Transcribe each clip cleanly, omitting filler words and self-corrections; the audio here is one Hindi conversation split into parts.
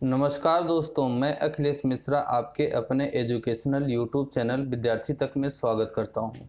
नमस्कार दोस्तों, मैं अखिलेश मिश्रा आपके अपने एजुकेशनल यूट्यूब चैनल विद्यार्थी तक में स्वागत करता हूं।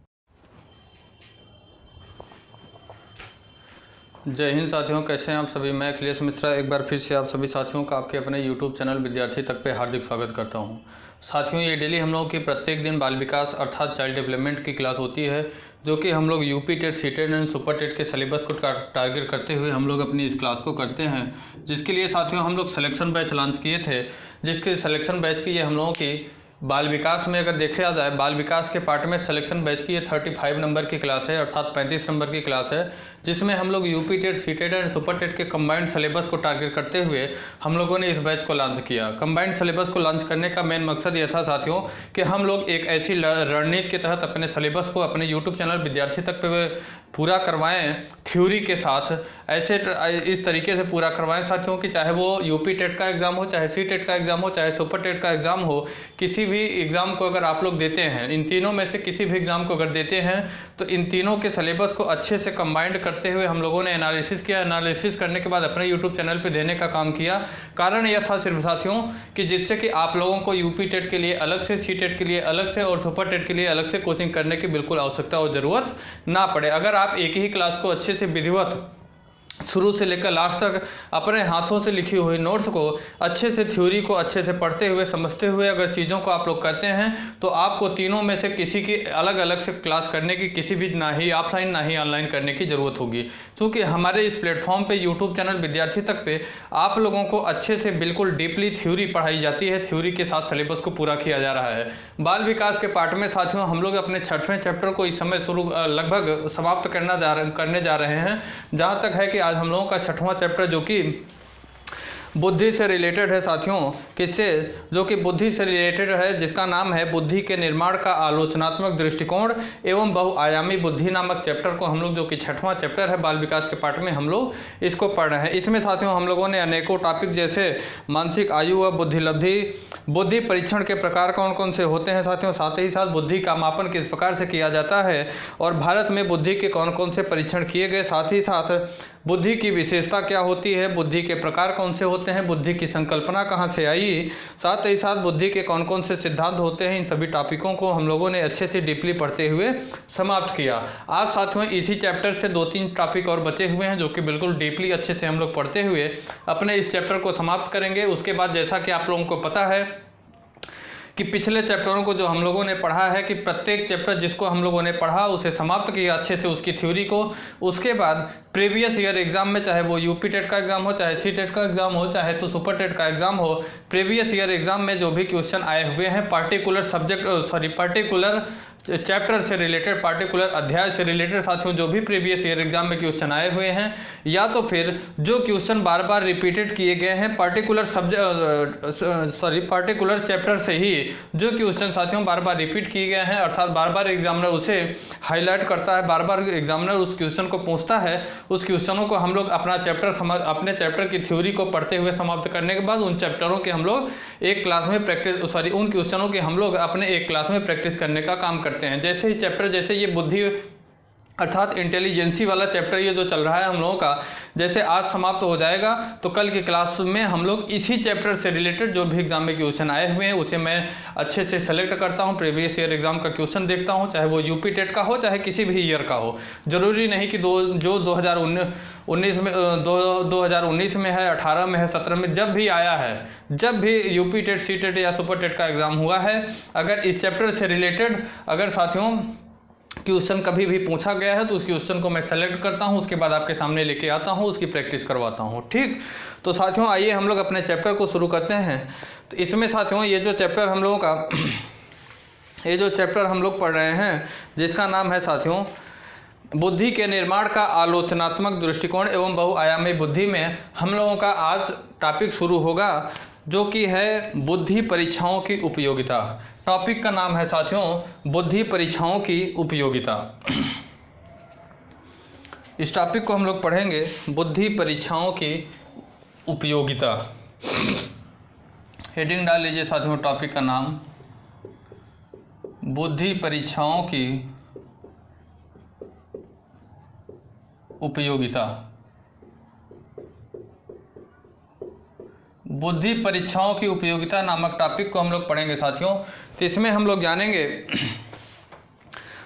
जय हिंद साथियों, कैसे हैं आप सभी। मैं अखिलेश मिश्रा एक बार फिर से आप सभी साथियों का आपके अपने यूट्यूब चैनल विद्यार्थी तक पे हार्दिक स्वागत करता हूं। साथियों, ये डेली हम लोगों की प्रत्येक दिन बाल विकास अर्थात चाइल्ड डेवलपमेंट की क्लास होती है, जो कि हम लोग UP TET, C TET and super TET के सिलेबस को टारगेट करते हुए हम लोग अपनी इस क्लास को करते हैं। जिसके लिए साथियों हम लोग सिलेक्शन बैच लॉन्च किए थे, जिसके सिलेक्शन बैच की ये हम लोगों की बाल विकास में अगर देखा जाए, बाल विकास के पार्ट में सिलेक्शन बैच की ये 35 नंबर की क्लास है, अर्थात 35 नंबर की क्लास है, जिसमें हम लोग UP TET, C TET and super TET के कंबाइंड सिलेबस को टारगेट करते हुए हम लोगों ने इस बैच को लॉन्च किया। कंबाइंड सिलेबस को लॉन्च करने का मेन मकसद यह था साथियों कि हम लोग एक ऐसी रणनीति के तहत अपने सिलेबस को अपने यूट्यूब चैनल विद्यार्थी तक पे पूरा करवाएं, थ्योरी के साथ ऐसे इस तरीके से पूरा करवाएं साथियों कि चाहे वो यूपी टेट का एग्ज़ाम हो, चाहे सी टेट का एग्ज़ाम हो, चाहे सुपर टेट का एग्ज़ाम हो, किसी भी एग्ज़ाम को अगर आप लोग देते हैं, इन तीनों में से किसी भी एग्ज़ाम को अगर देते हैं तो इन तीनों के सिलेबस को अच्छे से कंबाइंड करते हुए हम लोगों ने एनालिसिस किया। एनालिसिस करने के बाद अपने यूट्यूब चैनल पे देने का काम किया। कारण यह था सिर्फ साथियों कि जिससे कि आप लोगों को यूपी टेट के लिए अलग से, सी टेट के लिए अलग से और सुपर टेट के लिए अलग से कोचिंग करने की बिल्कुल आवश्यकता और ज़रूरत ना पड़े। अगर आप एक ही क्लास को अच्छे से विधिवत शुरू से लेकर लास्ट तक अपने हाथों से लिखी हुई नोट्स को अच्छे से, थ्योरी को अच्छे से पढ़ते हुए, समझते हुए अगर चीज़ों को आप लोग करते हैं तो आपको तीनों में से किसी की अलग अलग से क्लास करने की, किसी भी ना ही ऑफलाइन ना ही ऑनलाइन करने की ज़रूरत होगी। क्योंकि हमारे इस प्लेटफॉर्म पे, यूट्यूब चैनल विद्यार्थी तक पे आप लोगों को अच्छे से बिल्कुल डीपली थ्योरी पढ़ाई जाती है, थ्योरी के साथ सिलेबस को पूरा किया जा रहा है। बाल विकास के पार्ट में साथियों हम लोग अपने 6वें चैप्टर को इस समय लगभग समाप्त करने जा रहे हैं। जहाँ तक है कि आज हम लोगों का 6वां चैप्टर जो कि बुद्धि से रिलेटेड है साथियों, किससे, जो कि बुद्धि से रिलेटेड है, जिसका नाम है बुद्धि के निर्माण का आलोचनात्मक दृष्टिकोण एवं बहुआयामी बुद्धि नामक चैप्टर को हम लोग, जो कि 6वां चैप्टर है बाल विकास के पार्ट में, हम लोग इसको पढ़ रहे हैं। इसमें साथियों हम लोगों ने अनेकों टॉपिक जैसे मानसिक आयु व बुद्धिलब्धि, बुद्धि परीक्षण के प्रकार कौन कौन से होते हैं साथियों, साथ ही साथ बुद्धि का मापन किस प्रकार से किया जाता है और भारत में बुद्धि के कौन कौन से परीक्षण किए गए, साथ ही साथ बुद्धि की विशेषता क्या होती है, बुद्धि के प्रकार कौन से होते हैं, बुद्धि की संकल्पना कहाँ से आई, साथ ही साथ बुद्धि के कौन कौन से सिद्धांत होते हैं, इन सभी टॉपिकों को हम लोगों ने अच्छे से डीपली पढ़ते हुए समाप्त किया। आज साथियों इसी चैप्टर से 2-3 टॉपिक और बचे हुए हैं, जो कि बिल्कुल डीपली अच्छे से हम लोग पढ़ते हुए अपने इस चैप्टर को समाप्त करेंगे। उसके बाद जैसा कि आप लोगों को पता है कि पिछले चैप्टरों को जो हम लोगों ने पढ़ा है, कि प्रत्येक चैप्टर जिसको हम लोगों ने पढ़ा उसे समाप्त किया अच्छे से, उसकी थ्योरी को। उसके बाद प्रीवियस ईयर एग्जाम में, चाहे वो यूपी टेट का एग्जाम हो, चाहे सी टेट का एग्जाम हो, चाहे तो सुपर टेट का एग्जाम हो, प्रीवियस ईयर एग्जाम में जो भी क्वेश्चन आए हुए हैं पर्टिकुलर चैप्टर से रिलेटेड, पार्टिकुलर अध्याय से रिलेटेड साथियों, जो भी प्रीवियस ईयर एग्जाम में क्वेश्चन आए हुए हैं, या तो फिर जो क्वेश्चन बार बार रिपीटेड किए गए हैं पार्टिकुलर चैप्टर से ही जो क्वेश्चन साथियों बार बार रिपीट किए गए हैं, अर्थात बार बार एग्जामिनर उसे हाईलाइट करता है, बार बार एग्जामिनर उस क्वेश्चन को पूछता है, उस क्वेश्चनों को हम लोग अपने चैप्टर की थ्योरी को पढ़ते हुए समाप्त करने के बाद उन चैप्टरों के हम लोग एक क्लास में उन क्वेश्चनों के हम लोग अपने एक क्लास में प्रैक्टिस करने का काम करते हैं। जैसे ही चैप्टर, जैसे ये बुद्धि अर्थात इंटेलिजेंसी वाला चैप्टर ये जो चल रहा है हम लोगों का, जैसे आज समाप्त हो जाएगा तो कल की क्लास में हम लोग इसी चैप्टर से रिलेटेड जो भी एग्जाम में क्वेश्चन आए हुए हैं उसे मैं अच्छे से सेलेक्ट करता हूं, प्रीवियस ईयर एग्जाम का क्वेश्चन देखता हूं, चाहे वो यूपी टेट का हो, चाहे किसी भी ईयर का हो। जरूरी नहीं कि 2019 में है, 18 में है, 17 में, जब भी आया है, जब भी यूपी टेट, सी टेट या सुपर टेट का एग्जाम हुआ है, अगर इस चैप्टर से रिलेटेड अगर साथियों क्वेश्चन कभी भी पूछा गया है तो उस क्वेश्चन को मैं सेलेक्ट करता हूं, उसके बाद आपके सामने लेके आता हूं, उसकी प्रैक्टिस करवाता हूं। ठीक, तो साथियों आइए हम लोग अपने चैप्टर को शुरू करते हैं। तो इसमें साथियों ये जो चैप्टर हम लोगों का ये जो चैप्टर हम लोग पढ़ रहे हैं, जिसका नाम है साथियों बुद्धि के निर्माण का आलोचनात्मक दृष्टिकोण एवं बहुआयामी बुद्धि, में हम लोगों का आज टॉपिक शुरू होगा जो कि है बुद्धि परीक्षाओं की उपयोगिता। टॉपिक का नाम है साथियों बुद्धि परीक्षाओं की उपयोगिता। इस टॉपिक को हम लोग पढ़ेंगे, बुद्धि परीक्षाओं की उपयोगिता। हेडिंग डाल लीजिए साथियों टॉपिक का नाम बुद्धि परीक्षाओं की उपयोगिता। बुद्धि परीक्षाओं की उपयोगिता नामक टॉपिक को हम लोग पढ़ेंगे साथियों। तो इसमें हम लोग जानेंगे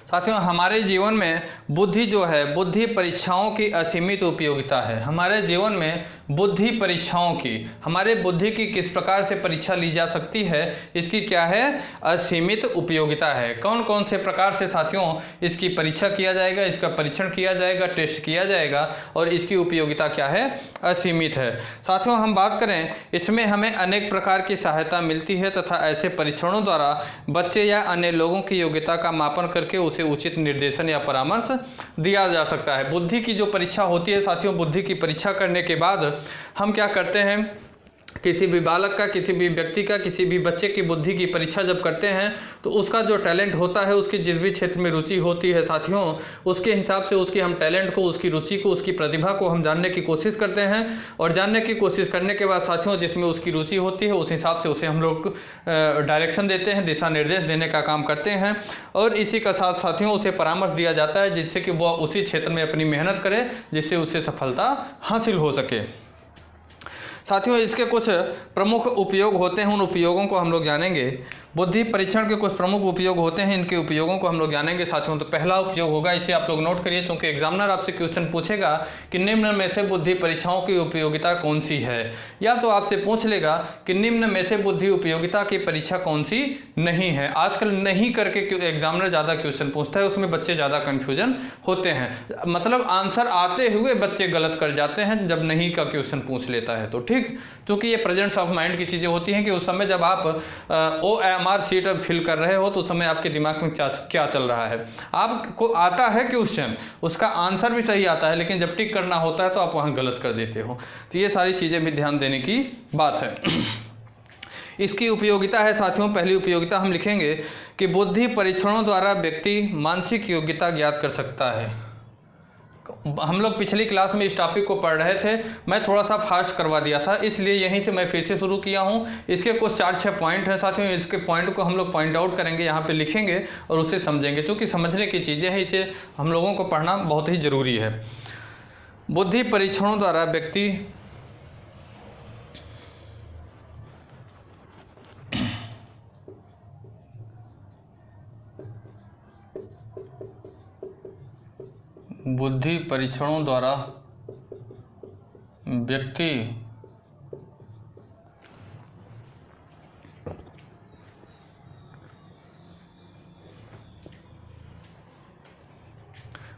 साथियों हमारे जीवन में बुद्धि जो है, बुद्धि परीक्षाओं की असीमित उपयोगिता है। हमारे जीवन में बुद्धि परीक्षाओं की, हमारे बुद्धि की किस प्रकार से परीक्षा ली जा सकती है, इसकी क्या है, असीमित उपयोगिता है। कौन कौन से प्रकार से साथियों इसकी परीक्षा किया जाएगा, इसका परीक्षण किया जाएगा, टेस्ट किया जाएगा और इसकी उपयोगिता क्या है, असीमित है। साथियों हम बात करें, इसमें हमें अनेक प्रकार की सहायता मिलती है तथा ऐसे परीक्षणों द्वारा बच्चे या अन्य लोगों की योग्यता का मापन करके उसे उचित निर्देशन या परामर्श दिया जा सकता है। बुद्धि की जो परीक्षा होती है साथियों, बुद्धि की परीक्षा करने के बाद हम क्या करते हैं, किसी भी बालक का, किसी भी व्यक्ति का, किसी भी बच्चे की बुद्धि की परीक्षा जब करते हैं तो उसका जो टैलेंट होता है, उसकी जिस भी क्षेत्र में रुचि होती है साथियों, उसके हिसाब से उसके हम टैलेंट को, उसकी रुचि को, उसकी प्रतिभा को हम जानने की कोशिश करते हैं। और जानने की कोशिश करने के बाद साथियों जिसमें उसकी रुचि होती है उस हिसाब से उसे हम लोग डायरेक्शन देते हैं, दिशा निर्देश देने का काम करते हैं। और इसी का साथ साथियों उसे परामर्श दिया जाता है जिससे कि वह उसी क्षेत्र में अपनी मेहनत करे, जिससे उसे सफलता हासिल हो सके। साथियों इसके कुछ प्रमुख उपयोग होते हैं, उन उपयोगों को हम लोग जानेंगे। बुद्धि परीक्षण के कुछ प्रमुख उपयोग होते हैं, इनके उपयोगों को हम लोग जानेंगे साथियों। तो पहला उपयोग होगा, इसे आप लोग नोट करिए क्योंकि एग्जामिनर आपसे क्वेश्चन पूछेगा कि निम्न में से बुद्धि परीक्षाओं की उपयोगिता कौन सी है, या तो आपसे पूछ लेगा कि निम्न में से बुद्धि उपयोगिता की परीक्षा कौन सी नहीं है। आजकल नहीं करके एग्जामिनर ज़्यादा क्वेश्चन पूछता है, उसमें बच्चे ज़्यादा कन्फ्यूजन होते हैं, मतलब आंसर आते हुए बच्चे गलत कर जाते हैं जब नहीं का क्वेश्चन पूछ लेता है तो। ठीक, क्योंकि ये प्रेजेंस ऑफ माइंड की चीज़ें होती हैं कि उस समय जब आप OMR शीट फिल कर रहे हो तो उस समय आपके दिमाग में क्या चल रहा है। आपको आता है क्वेश्चन, उसका आंसर भी सही आता है, लेकिन जब टिक करना होता है तो आप वहाँ गलत कर देते हो। तो ये सारी चीज़ें भी ध्यान देने की बात है। इसकी उपयोगिता है साथियों, पहली उपयोगिता हम लिखेंगे कि बुद्धि परीक्षणों द्वारा व्यक्ति मानसिक योग्यता ज्ञात कर सकता है। हम लोग पिछली क्लास में इस टॉपिक को पढ़ रहे थे, मैं थोड़ा सा फास्ट करवा दिया था, इसलिए यहीं से मैं फिर से शुरू किया हूं। इसके कुछ 4-6 पॉइंट हैं साथियों, इसके पॉइंट को हम लोग पॉइंट आउट करेंगे, यहाँ पे लिखेंगे और उसे समझेंगे, क्योंकि समझने की चीज़ें हैं, इसे हम लोगों को पढ़ना बहुत ही ज़रूरी है। बुद्धि परीक्षणों द्वारा व्यक्ति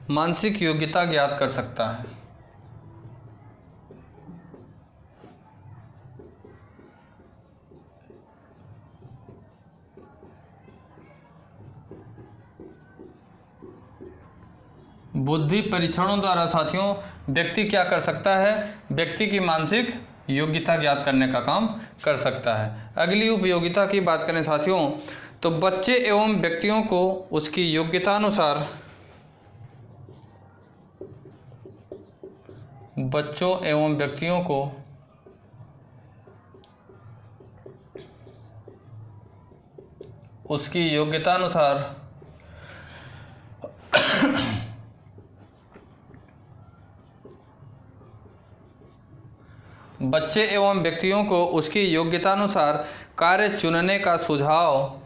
मानसिक योग्यता ज्ञात कर सकता है। बुद्धि परीक्षणों द्वारा साथियों व्यक्ति क्या कर सकता है, व्यक्ति की मानसिक योग्यता ज्ञात करने का काम कर सकता है। अगली उपयोगिता की बात करें साथियों, तो बच्चे एवं व्यक्तियों को उसकी योग्यता अनुसार, बच्चों एवं व्यक्तियों को उसकी योग्यता अनुसार बच्चे एवं व्यक्तियों को उसकी योग्यतानुसार कार्य चुनने का सुझाव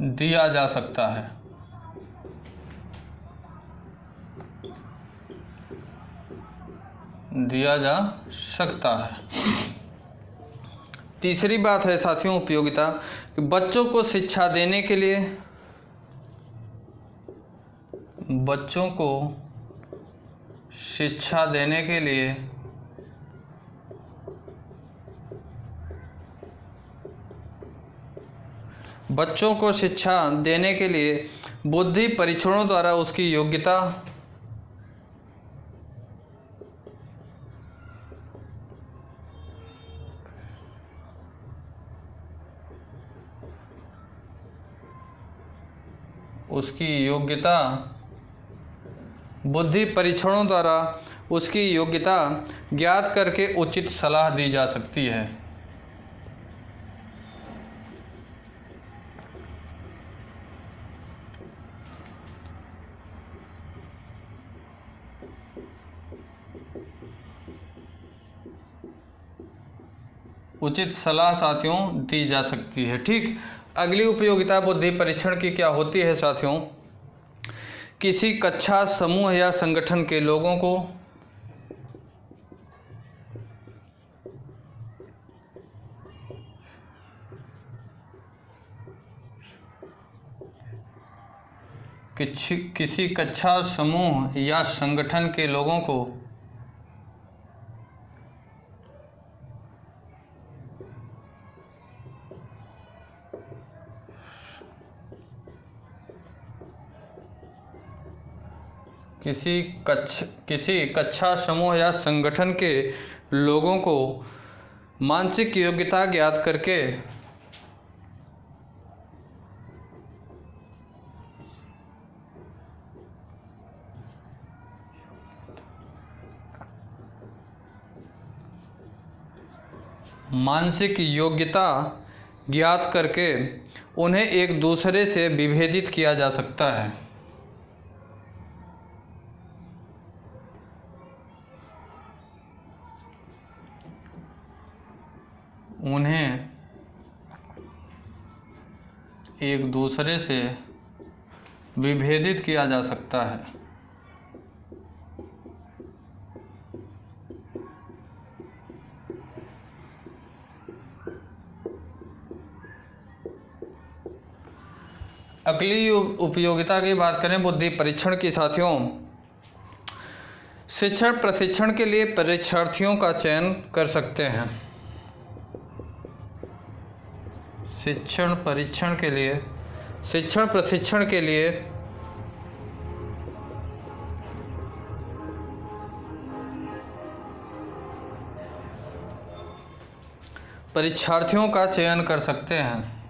दिया जा सकता है। तीसरी बात है साथियों उपयोगिता, कि बच्चों को शिक्षा देने के लिए बच्चों को शिक्षा देने के लिए बुद्धि परीक्षणों द्वारा उसकी योग्यता बुद्धि परीक्षणों द्वारा उसकी योग्यता ज्ञात करके उचित सलाह दी जा सकती है। उचित सलाह साथियों दी जा सकती है। ठीक, अगली उपयोगिता बुद्धि परीक्षण की क्या होती है साथियों? किसी कक्षा, समूह या संगठन के लोगों को किसी कक्षा, समूह या संगठन के लोगों को किसी कक्षा, समूह या संगठन के लोगों को मानसिक योग्यता ज्ञात करके उन्हें एक दूसरे से विभेदित किया जा सकता है। उन्हें एक दूसरे से विभेदित किया जा सकता है। अगली उपयोगिता की बात करें बुद्धि परीक्षण की साथियों, शिक्षण प्रशिक्षण के लिए परीक्षार्थियों का चयन कर सकते हैं। शिक्षण प्रशिक्षण के लिए परीक्षार्थियों का चयन कर सकते हैं।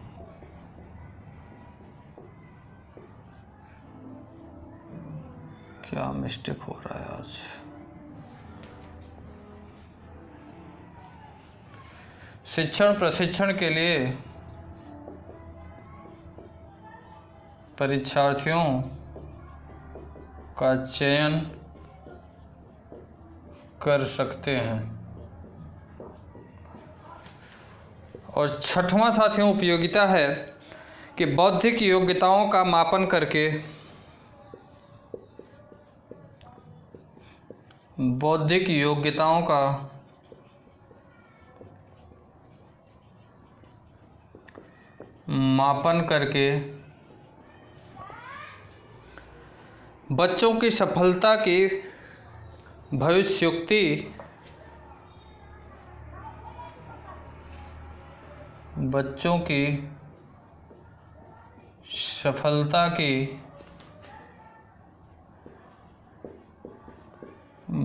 क्या मिस्टेक हो रहा है आज? शिक्षण प्रशिक्षण के लिए परीक्षार्थियों का चयन कर सकते हैं। और छठवां साथियों उपयोगिता है कि बौद्धिक योग्यताओं का मापन करके बच्चों की सफलता की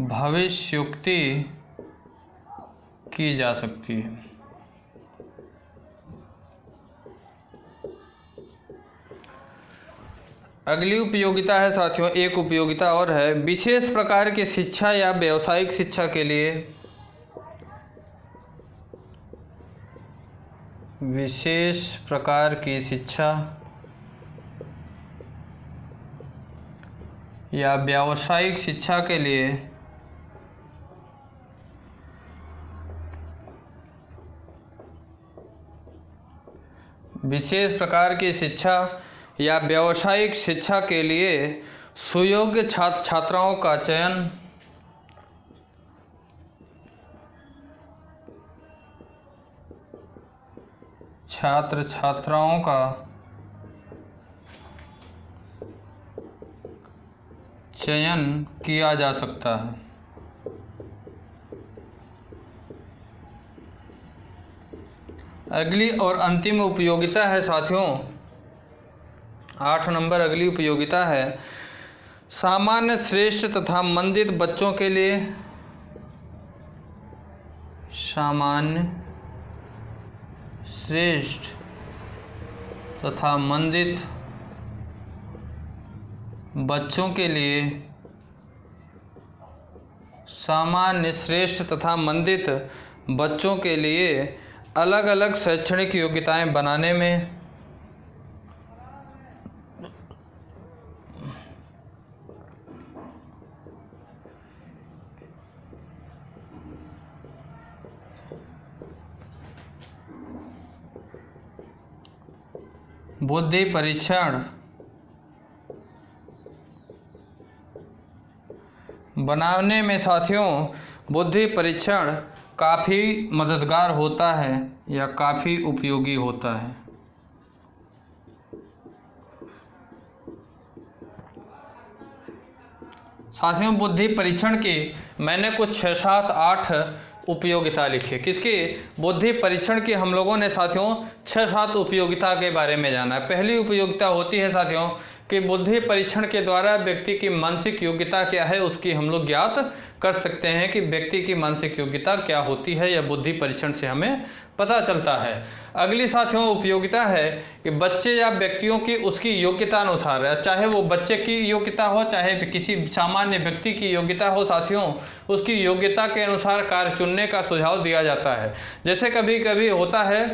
भविष्योक्ति की जा सकती है। अगली उपयोगिता है साथियों, एक उपयोगिता और है, विशेष प्रकार की शिक्षा या व्यावसायिक शिक्षा के लिए सुयोग्य छात्र छात्राओं का चयन किया जा सकता है। अगली और अंतिम उपयोगिता है साथियों, 8 नंबर अगली उपयोगिता है, सामान्य श्रेष्ठ तथा मंदित बच्चों के लिए अलग अलग शैक्षणिक योग्यताएं बनाने में बुद्धि परीक्षण बनाने में साथियों बुद्धि परीक्षण काफ़ी मददगार होता है या काफ़ी उपयोगी होता है। साथियों बुद्धि परीक्षण की मैंने कुछ 6, 7, 8 उपयोगिता लिखी। किसकी? बुद्धि परीक्षण की हम लोगों ने साथियों 6, 7 उपयोगिता के बारे में जाना है। पहली उपयोगिता होती है साथियों कि बुद्धि परीक्षण के द्वारा व्यक्ति की मानसिक योग्यता क्या है उसकी हम लोग ज्ञात कर सकते हैं कि व्यक्ति की मानसिक योग्यता क्या होती है, यह बुद्धि परीक्षण से हमें पता चलता है। अगली साथियों उपयोगिता है कि बच्चे या व्यक्तियों की उसकी योग्यता अनुसार है, चाहे वो बच्चे की योग्यता हो चाहे किसी सामान्य व्यक्ति की योग्यता हो साथियों, उसकी योग्यता के अनुसार कार्य चुनने का सुझाव दिया जाता है। जैसे कभी कभी होता है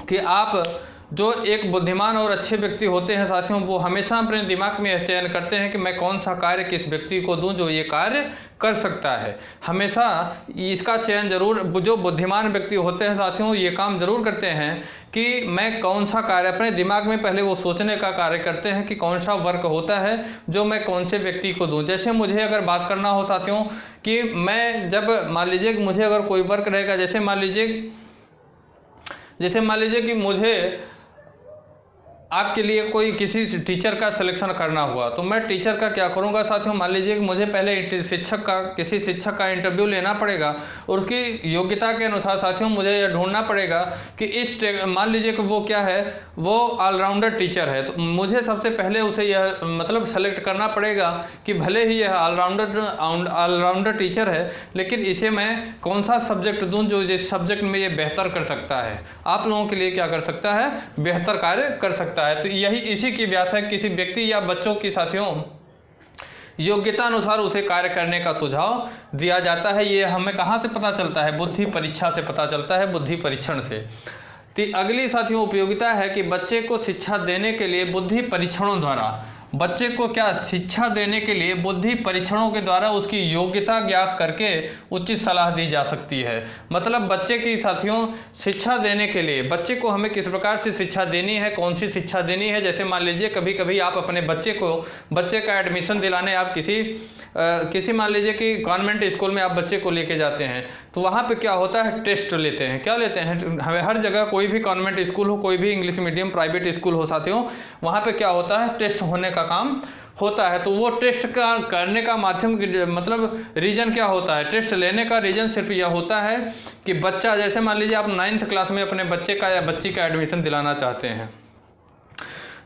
कि आप जो एक बुद्धिमान और अच्छे व्यक्ति होते हैं साथियों, वो हमेशा अपने दिमाग में यह चयन करते हैं कि मैं कौन सा कार्य किस व्यक्ति को दूं जो ये कार्य कर सकता है। हमेशा इसका चयन जरूर जो बुद्धिमान व्यक्ति होते हैं साथियों ये काम जरूर करते हैं कि मैं कौन सा कार्य, अपने दिमाग में पहले वो सोचने का कार्य करते हैं कि कौन सा वर्क होता है जो मैं कौन से व्यक्ति को दूं। जैसे मुझे अगर बात करना हो साथियों कि मैं जब मान लीजिए कि मुझे अगर कोई वर्क रहेगा, जैसे मान लीजिए कि मुझे आपके लिए कोई किसी टीचर का सिलेक्शन करना हुआ, तो मैं टीचर का क्या करूंगा साथियों, मान लीजिए कि मुझे पहले किसी शिक्षक का इंटरव्यू लेना पड़ेगा और उसकी योग्यता के अनुसार साथियों मुझे यह ढूंढना पड़ेगा कि मान लीजिए कि वो क्या है, वो ऑलराउंडर टीचर है, तो मुझे सबसे पहले उसे यह मतलब सेलेक्ट करना पड़ेगा कि भले ही यह ऑलराउंडर टीचर है लेकिन इसे मैं कौन सा सब्जेक्ट दूँ जो जिस सब्जेक्ट में ये बेहतर कर सकता है, आप लोगों के लिए क्या कर सकता है, बेहतर कार्य कर सकता है। तो यही इसी की व्याख्या किसी व्यक्ति या बच्चों की साथियों योग्यता अनुसार उसे कार्य करने का सुझाव दिया जाता है। ये हमें कहाँ से पता चलता है? बुद्धि परीक्षा से पता चलता है, बुद्धि परीक्षण से। तो अगली साथियों उपयोगिता है कि बच्चे को शिक्षा देने के लिए बुद्धि परीक्षणों द्वारा, बच्चे को क्या शिक्षा देने के लिए बुद्धि परीक्षणों के द्वारा उसकी योग्यता ज्ञात करके उचित सलाह दी जा सकती है। मतलब बच्चे की साथियों शिक्षा देने के लिए बच्चे को हमें किस प्रकार से शिक्षा देनी है, कौन सी शिक्षा देनी है। जैसे मान लीजिए कभी कभी आप अपने बच्चे का एडमिशन दिलाने आप किसी मान लीजिए कि कॉन्वेंट स्कूल में आप बच्चे को लेके जाते हैं, तो वहाँ पे क्या होता है, टेस्ट लेते हैं। क्या लेते हैं? हमें हर जगह कोई भी कॉन्वेंट स्कूल हो, कोई भी इंग्लिश मीडियम प्राइवेट स्कूल हो साथियों, वहाँ पे क्या होता है, टेस्ट होने का काम होता है। तो वो टेस्ट का करने का माध्यम मतलब रीजन क्या होता है, टेस्ट लेने का रीजन सिर्फ यह होता है कि बच्चा, जैसे मान लीजिए आप 9th क्लास में अपने बच्चे का या बच्ची का एडमिशन दिलाना चाहते हैं,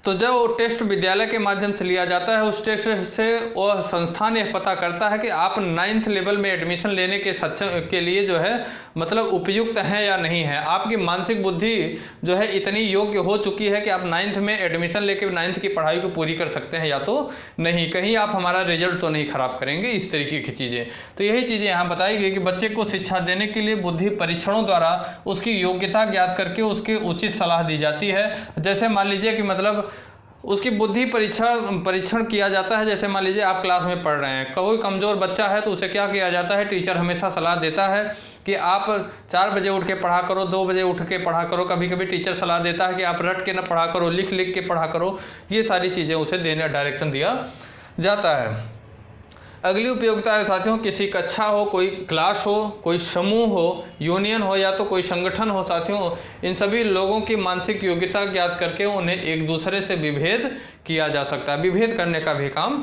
तो जब वो टेस्ट विद्यालय के माध्यम से लिया जाता है, उस टेस्ट से वह संस्थान यह पता करता है कि आप 9th लेवल में एडमिशन लेने के लिए जो है मतलब उपयुक्त हैं या नहीं है। आपकी मानसिक बुद्धि जो है इतनी योग्य हो चुकी है कि आप 9th में एडमिशन लेके 9th की पढ़ाई को पूरी कर सकते हैं या तो नहीं, कहीं आप हमारा रिजल्ट तो नहीं खराब करेंगे, इस तरीके की चीज़ें। तो यही चीज़ें यहाँ बताई गई कि बच्चे को शिक्षा देने के लिए बुद्धि परीक्षणों द्वारा उसकी योग्यता ज्ञात करके उसकी उचित सलाह दी जाती है। जैसे मान लीजिए कि मतलब उसकी बुद्धि परीक्षण किया जाता है। जैसे मान लीजिए आप क्लास में पढ़ रहे हैं, कोई कमज़ोर बच्चा है तो उसे क्या किया जाता है, टीचर हमेशा सलाह देता है कि आप 4 बजे उठ के पढ़ा करो, 2 बजे उठ के पढ़ा करो। कभी कभी टीचर सलाह देता है कि आप रट के ना पढ़ा करो, लिख लिख के पढ़ा करो। ये सारी चीज़ें उसे डायरेक्शन दिया जाता है। अगली उपयोगिता है साथियों, किसी कक्षा हो, कोई क्लास हो, कोई समूह हो, यूनियन हो या तो कोई संगठन हो साथियों, इन सभी लोगों की मानसिक योग्यता ज्ञात करके उन्हें एक दूसरे से विभेद किया जा सकता है, विभेद करने का भी काम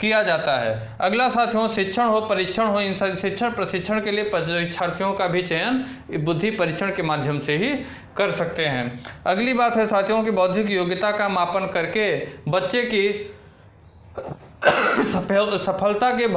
किया जाता है। अगला साथियों शिक्षण हो, परीक्षण हो, इन शिक्षण प्रशिक्षण के लिए परीक्षार्थियों का भी चयन बुद्धि परीक्षण के माध्यम से ही कर सकते हैं। अगली बात है साथियों की बौद्धिक योग्यता का मापन करके बच्चे की सफलता के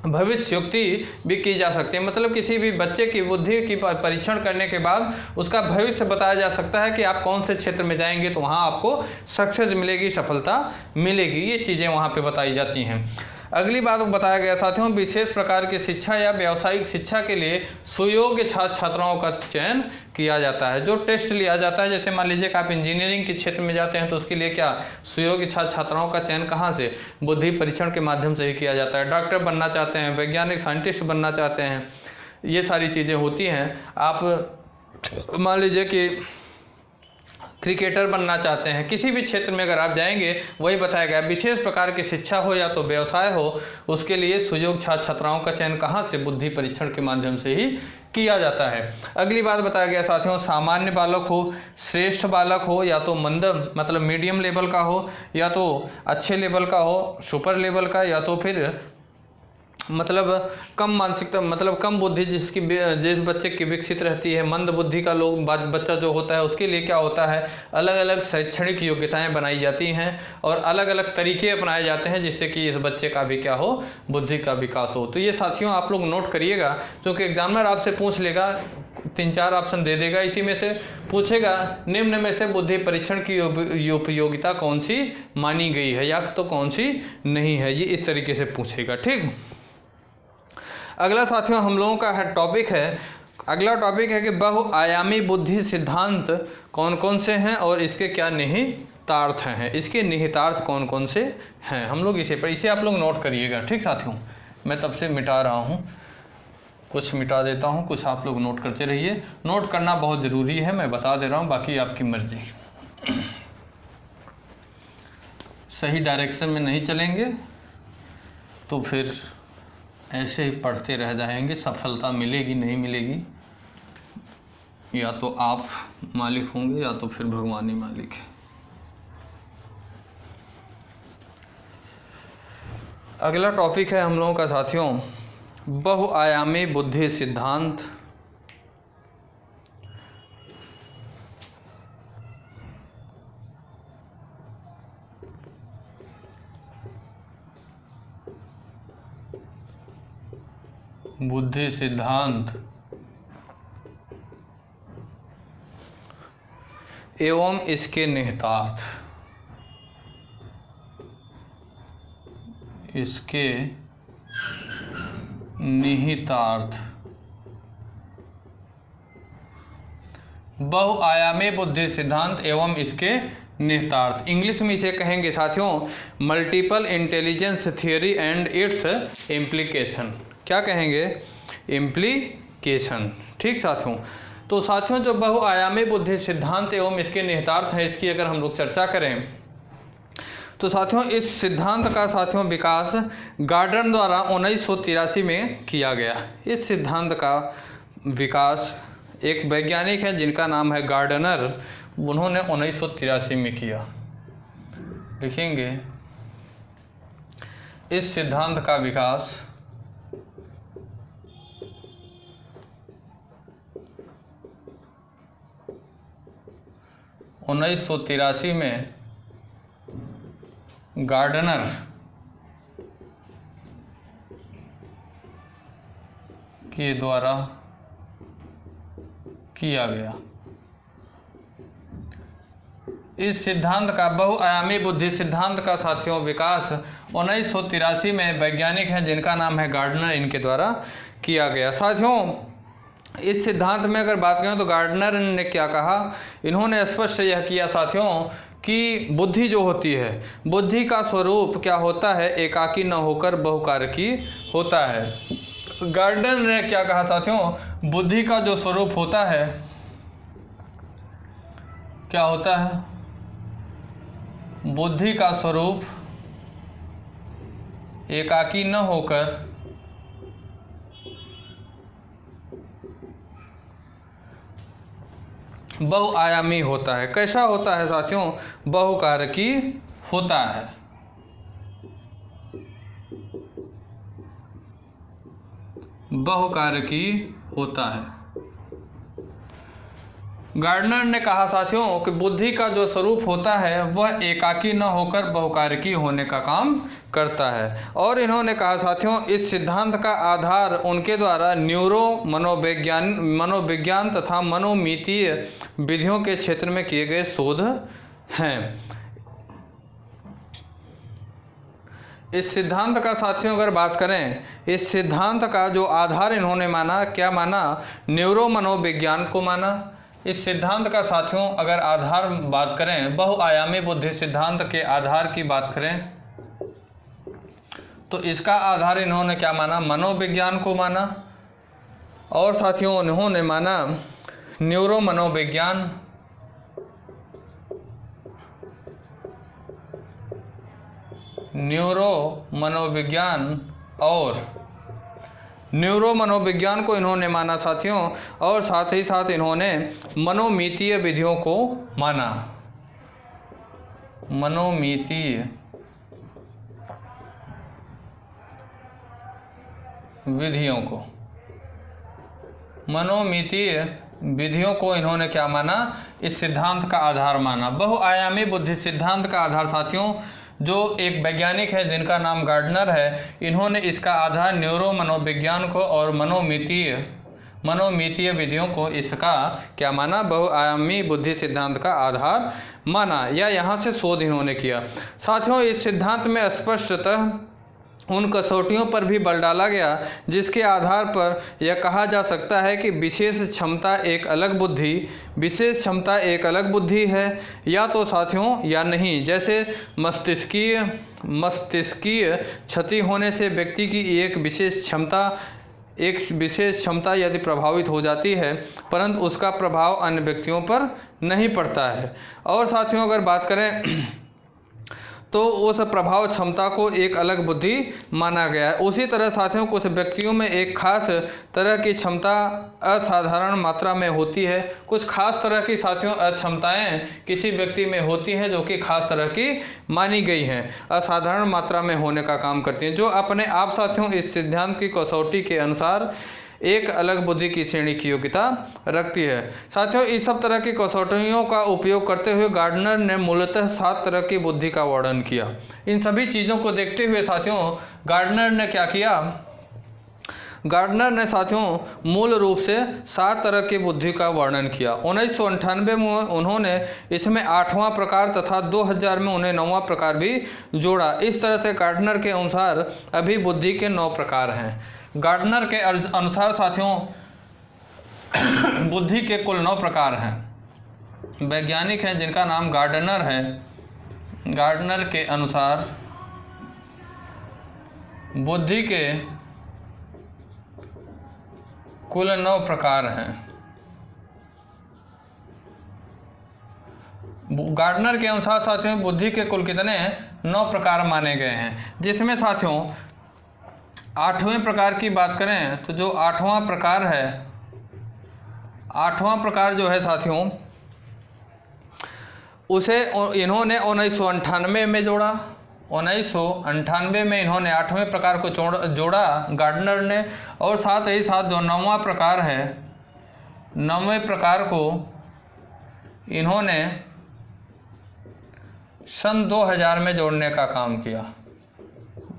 भविष्योक्ति भी की जा सकती है। मतलब किसी भी बच्चे की बुद्धि की परीक्षण करने के बाद उसका भविष्य बताया जा सकता है कि आप कौन से क्षेत्र में जाएंगे तो वहाँ आपको सक्सेस मिलेगी, सफलता मिलेगी। ये चीज़ें वहाँ पे बताई जाती हैं। अगली बात बताया गया साथियों, विशेष प्रकार की शिक्षा या व्यावसायिक शिक्षा के लिए सुयोग्य छात्र छात्राओं का चयन किया जाता है। जो टेस्ट लिया जाता है, जैसे मान लीजिए कि आप इंजीनियरिंग के क्षेत्र में जाते हैं तो उसके लिए क्या सुयोग्य छात्र छात्राओं का चयन कहाँ से, बुद्धि परीक्षण के माध्यम से ही किया जाता है। डॉक्टर बनना चाहते हैं, वैज्ञानिक साइंटिस्ट बनना चाहते हैं, ये सारी चीज़ें होती हैं। आप मान लीजिए कि क्रिकेटर बनना चाहते हैं, किसी भी क्षेत्र में अगर आप जाएंगे वही बताया गया। विशेष प्रकार की शिक्षा हो या तो व्यवसाय हो, उसके लिए सुयोग्य छात्र छात्राओं का चयन कहाँ से? बुद्धि परीक्षण के माध्यम से ही किया जाता है। अगली बात बताया गया साथियों, सामान्य बालक हो, श्रेष्ठ बालक हो, या तो मंद मतलब मीडियम लेवल का हो, या तो अच्छे लेवल का हो, सुपर लेवल का, या तो फिर मतलब कम मानसिकता मतलब कम बुद्धि जिस बच्चे की विकसित रहती है। मंद बुद्धि का बच्चा जो होता है उसके लिए क्या होता है, अलग अलग शैक्षणिक योग्यताएं बनाई जाती हैं और अलग अलग तरीके अपनाए जाते हैं जिससे कि इस बच्चे का भी क्या हो, बुद्धि का विकास हो। तो ये साथियों आप लोग नोट करिएगा, क्योंकि एग्जामिनर आपसे पूछ लेगा, 3-4 ऑप्शन दे देगा, इसी में से पूछेगा निम्न में से बुद्धि परीक्षण की उपयोगिता कौन सी मानी गई है या तो कौन सी नहीं है, ये इस तरीके से पूछेगा। ठीक, अगला साथियों हम लोगों का टॉपिक है, अगला टॉपिक है कि बहुआयामी बुद्धि सिद्धांत कौन कौन से हैं और इसके क्या निहितार्थ हैं, इसके निहितार्थ कौन कौन से हैं, हम लोग इसे आप लोग नोट करिएगा। ठीक साथियों, मैं तब से मिटा रहा हूँ, कुछ मिटा देता हूँ, कुछ आप लोग नोट करते रहिए। नोट करना बहुत ज़रूरी है, मैं बता दे रहा हूँ, बाकी आपकी मर्जी। सही डायरेक्शन में नहीं चलेंगे तो फिर ऐसे ही पढ़ते रह जाएंगे, सफलता मिलेगी नहीं मिलेगी, या तो आप मालिक होंगे या तो फिर भगवान ही मालिक है। अगला टॉपिक है हम लोगों का साथियों, बहुआयामी बुद्धि सिद्धांत। बुद्धि सिद्धांत एवं इसके निहितार्थ, इसके निहितार्थ। बहुआयामी बुद्धि सिद्धांत एवं इसके निहितार्थ, इंग्लिश में इसे कहेंगे साथियों multiple intelligence theory and it's implication. क्या कहेंगे? इम्प्लीकेशन। ठीक साथियों, तो साथियों जो बहुआयामी बुद्धि सिद्धांत एवं इसके निहितार्थ हैं, इसकी अगर हम लोग चर्चा करें तो साथियों इस सिद्धांत का साथियों विकास गार्डनर द्वारा 1983 में किया गया। इस सिद्धांत का विकास एक वैज्ञानिक है जिनका नाम है गार्डनर, उन्होंने 1983 में किया। लिखेंगे इस सिद्धांत का विकास (1983) में गार्डनर के द्वारा किया गया। इस सिद्धांत का बहुआयामी बुद्धि सिद्धांत का साथियों विकास 1983 में वैज्ञानिक हैं जिनका नाम है गार्डनर, इनके द्वारा किया गया। साथियों इस सिद्धांत में अगर बात करें तो गार्डनर ने क्या कहा, इन्होंने स्पष्ट यह किया साथियों कि बुद्धि जो होती है, बुद्धि का स्वरूप क्या होता है, एकाकी न होकर बहुकारकी होता है। गार्डनर ने क्या कहा साथियों, बुद्धि का जो स्वरूप होता है क्या होता है, बुद्धि का स्वरूप एकाकी न होकर बहुआयामी होता है। कैसा होता है साथियों? बहुकारकी होता है। बहुकारकी होता है। गार्डनर ने कहा साथियों कि बुद्धि का जो स्वरूप होता है वह एकाकी न होकर बहुकारकी होने का काम करता है। और इन्होंने कहा साथियों इस सिद्धांत का आधार उनके द्वारा मनोविज्ञान तथा मनोमितीय विधियों के क्षेत्र में किए गए शोध हैं। इस सिद्धांत का साथियों अगर बात करें, इस सिद्धांत का जो आधार इन्होंने माना, क्या माना? न्यूरो मनोविज्ञान को माना। इस सिद्धांत का साथियों अगर आधार बात करें, बहुआयामी बुद्धि सिद्धांत के आधार की बात करें तो इसका आधार इन्होंने क्या माना? मनोविज्ञान को माना। और साथियों इन्होंने माना न्यूरो मनोविज्ञान न्यूरो मनोविज्ञान और न्यूरो मनोविज्ञान को इन्होंने माना साथियों, और साथ ही साथ इन्होंने मनोमितीय विधियों को माना। मनोमितीय विधियों को, मनोमितीय विधियों को इन्होंने क्या माना? इस सिद्धांत का आधार माना। बहुआयामी बुद्धि सिद्धांत का आधार साथियों, जो एक वैज्ञानिक है जिनका नाम गार्डनर है, इन्होंने इसका आधार न्यूरो मनोविज्ञान को और मनोमितीय विधियों को इसका क्या माना? बहुआयामी बुद्धि सिद्धांत का आधार माना, या यहाँ से शोध इन्होंने किया। साथियों, इस सिद्धांत में स्पष्टतः उन कसौटियों पर भी बल डाला गया जिसके आधार पर यह कहा जा सकता है कि विशेष क्षमता एक अलग बुद्धि है, या तो साथियों या नहीं। जैसे मस्तिष्कीय क्षति होने से व्यक्ति की एक विशेष क्षमता यदि प्रभावित हो जाती है, परंतु उसका प्रभाव अन्य व्यक्तियों पर नहीं पड़ता है। और साथियों, अगर बात करें तो उस प्रभाव क्षमता को एक अलग बुद्धि माना गया है। उसी तरह साथियों, कुछ व्यक्तियों में एक खास तरह की क्षमता असाधारण मात्रा में होती है। कुछ खास तरह की साथियों अक्षमताएं किसी व्यक्ति में होती हैं जो कि खास तरह की मानी गई हैं, असाधारण मात्रा में होने का काम करती हैं, जो अपने आप साथियों इस सिद्धांत की कसौटी के अनुसार एक अलग बुद्धि की श्रेणी की योग्यता रखती है। साथियों, इस सब तरह की कसौटियों का उपयोग करते हुए गार्डनर ने मूलतः 7 तरह की बुद्धि का वर्णन किया। इन सभी चीज़ों को देखते हुए साथियों गार्डनर ने क्या किया? गार्डनर ने साथियों मूल रूप से 7 तरह की बुद्धि का वर्णन किया। 1998 में उन्होंने इसमें 8वां प्रकार तथा 2000 में उन्हें 9वां प्रकार भी जोड़ा। इस तरह से गार्डनर के अनुसार अभी बुद्धि के 9 प्रकार हैं। गार्डनर के अनुसार साथियों बुद्धि के कुल 9 प्रकार हैं। वैज्ञानिक हैं जिनका नाम गार्डनर है। गार्डनर के अनुसार बुद्धि के कुल 9 प्रकार हैं। गार्डनर के अनुसार साथियों बुद्धि के कुल कितने 9 प्रकार माने गए हैं, जिसमें साथियों 8वें प्रकार की बात करें तो जो 8वां प्रकार है, 8वां प्रकार जो है साथियों, उसे इन्होंने 1998 में जोड़ा। 1998 में इन्होंने 8वें प्रकार को जोड़ा गार्डनर ने, और साथ ही साथ जो 9वां प्रकार है, 9वें प्रकार को इन्होंने सन 2000 में जोड़ने का काम किया।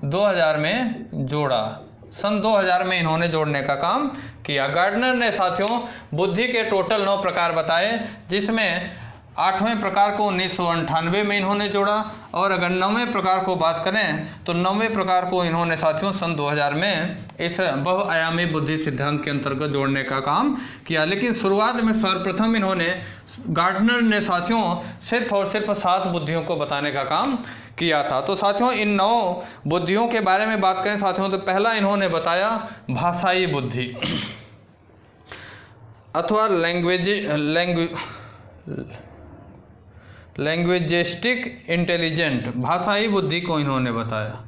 2000 में जोड़ा, सन 2000 में इन्होंने जोड़ने का काम किया। गार्डनर ने साथियों बुद्धि के टोटल 9 प्रकार बताए, जिसमें 8वें प्रकार को 1998 में इन्होंने जोड़ा, और अगर 9वें प्रकार को बात करें तो 9वें प्रकार को इन्होंने साथियों सन 2000 में इस बहुआयामी बुद्धि सिद्धांत के अंतर्गत जोड़ने का काम किया। लेकिन शुरुआत में सर्वप्रथम इन्होंने गार्डनर ने साथियों सिर्फ और सिर्फ 7 बुद्धियों को बताने का काम किया था। तो साथियों इन 9 बुद्धियों के बारे में बात करें साथियों, तो पहला इन्होंने बताया भाषाई बुद्धि अथवा लैंग्वेजिस्टिक इंटेलिजेंट, भाषाई बुद्धि को इन्होंने बताया।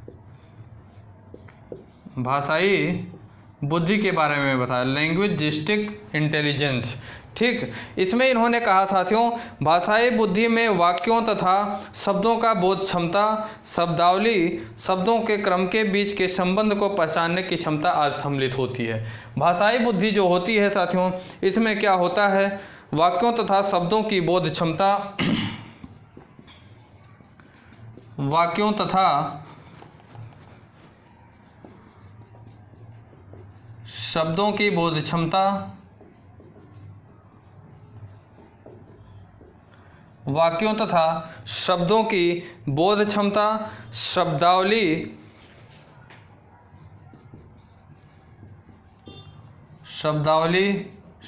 भाषाई बुद्धि के बारे में बताया, लैंग्वेजिस्टिक इंटेलिजेंस। ठीक, इसमें इन्होंने कहा साथियों भाषाई बुद्धि में वाक्यों तथा शब्दों का बोध क्षमता, शब्दावली, शब्दों के क्रम के बीच के संबंध को पहचानने की क्षमता आज सम्मिलित होती है। भाषाई बुद्धि जो होती है साथियों, इसमें क्या होता है? वाक्यों तथा शब्दों की बोध क्षमता, वाक्यों तथा शब्दों की बोध क्षमता, वाक्यों तथा शब्दों की बोध क्षमता, शब्दावली,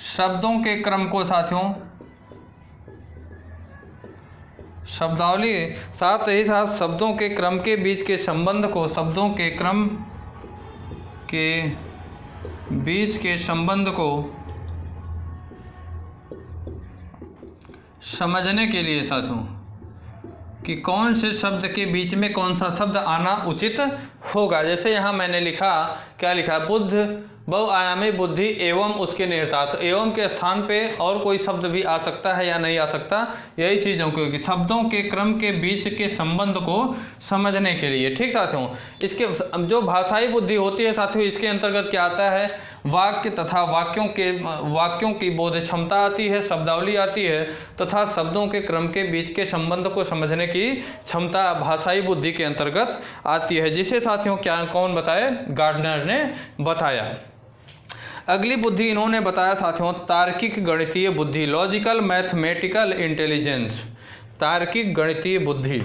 शब्दों के क्रम को साथियों, शब्दावली, साथ ही साथ शब्दों के क्रम के बीच के संबंध को, शब्दों के क्रम के बीच के संबंध को समझने के लिए साथियों कि कौन से शब्द के बीच में कौन सा शब्द आना उचित होगा। जैसे यहाँ मैंने लिखा, क्या लिखा, बुद्ध, बहुआयामी बुद्धि एवं उसके निहितार्थ। एवं के स्थान पे और कोई शब्द भी आ सकता है या नहीं आ सकता, यही चीज़ों की शब्दों के क्रम के बीच के संबंध को समझने के लिए। ठीक साथियों, इसके जो भाषाई बुद्धि होती है साथियों, इसके अंतर्गत क्या आता है, वाक्य तथा वाक्यों की बोध क्षमता आती है, शब्दावली आती है तथा शब्दों के क्रम के बीच के संबंध को समझने की क्षमता भाषाई बुद्धि के अंतर्गत आती है, जिसे साथियों क्या कौन बताए, गार्डनर ने बताया। अगली बुद्धि इन्होंने बताया साथियों, तार्किक गणितीय बुद्धि, लॉजिकल मैथमेटिकल इंटेलिजेंस। तार्किक गणितीय बुद्धि,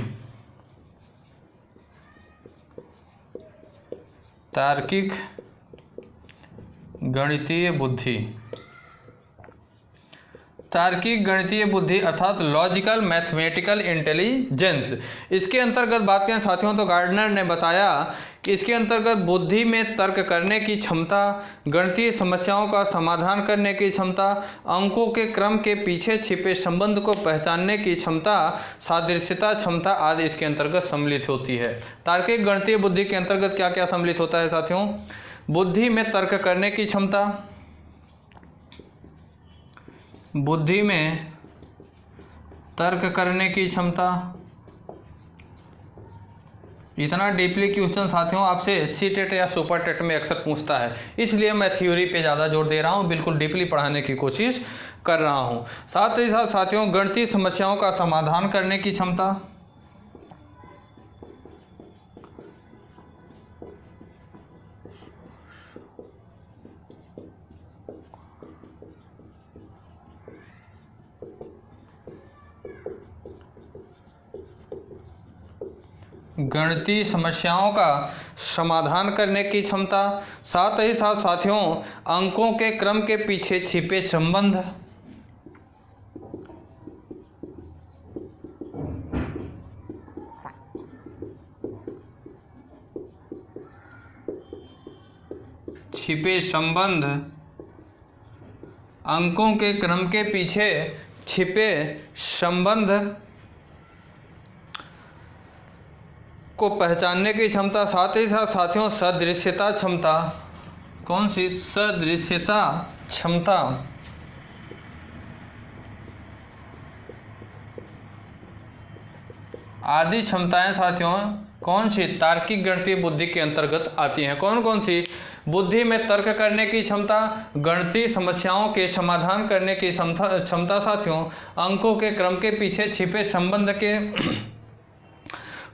तार्किक गणितीय बुद्धि, तार्किक गणितीय बुद्धि अर्थात लॉजिकल मैथमेटिकल इंटेलिजेंस। इसके अंतर्गत बात करें साथियों तो गार्डनर ने बताया कि इसके अंतर्गत बुद्धि में तर्क करने की क्षमता, गणितीय समस्याओं का समाधान करने की क्षमता, अंकों के क्रम के पीछे छिपे संबंध को पहचानने की क्षमता, सादृश्यता क्षमता आदि इसके अंतर्गत सम्मिलित होती है। तार्किक गणितीय बुद्धि के अंतर्गत क्या क्या सम्मिलित होता है साथियों, बुद्धि में तर्क करने की क्षमता, बुद्धि में तर्क करने की क्षमता। इतना डीपली क्वेश्चन साथियों आपसे सीटेट या सुपर टेट में अक्सर पूछता है, इसलिए मैं थ्योरी पे ज़्यादा जोर दे रहा हूँ, बिल्कुल डीपली पढ़ाने की कोशिश कर रहा हूँ। साथ ही साथ साथियों गणितीय समस्याओं का समाधान करने की क्षमता, गणितीय समस्याओं का समाधान करने की क्षमता, साथ ही साथ साथियों अंकों के क्रम के पीछे छिपे संबंध, छिपे संबंध, अंकों के क्रम के पीछे छिपे संबंध को पहचानने की क्षमता, साथ ही साथ साथियों सदृश्यता क्षमता। कौन सी, सदृश्यता क्षमता। आदि क्षमताएं साथियों कौन सी, तार्किक गणितीय बुद्धि के अंतर्गत आती हैं। कौन कौन सी, बुद्धि में तर्क करने की क्षमता, गणितीय समस्याओं के समाधान करने की क्षमता साथियों, अंकों के क्रम के पीछे छिपे संबंध के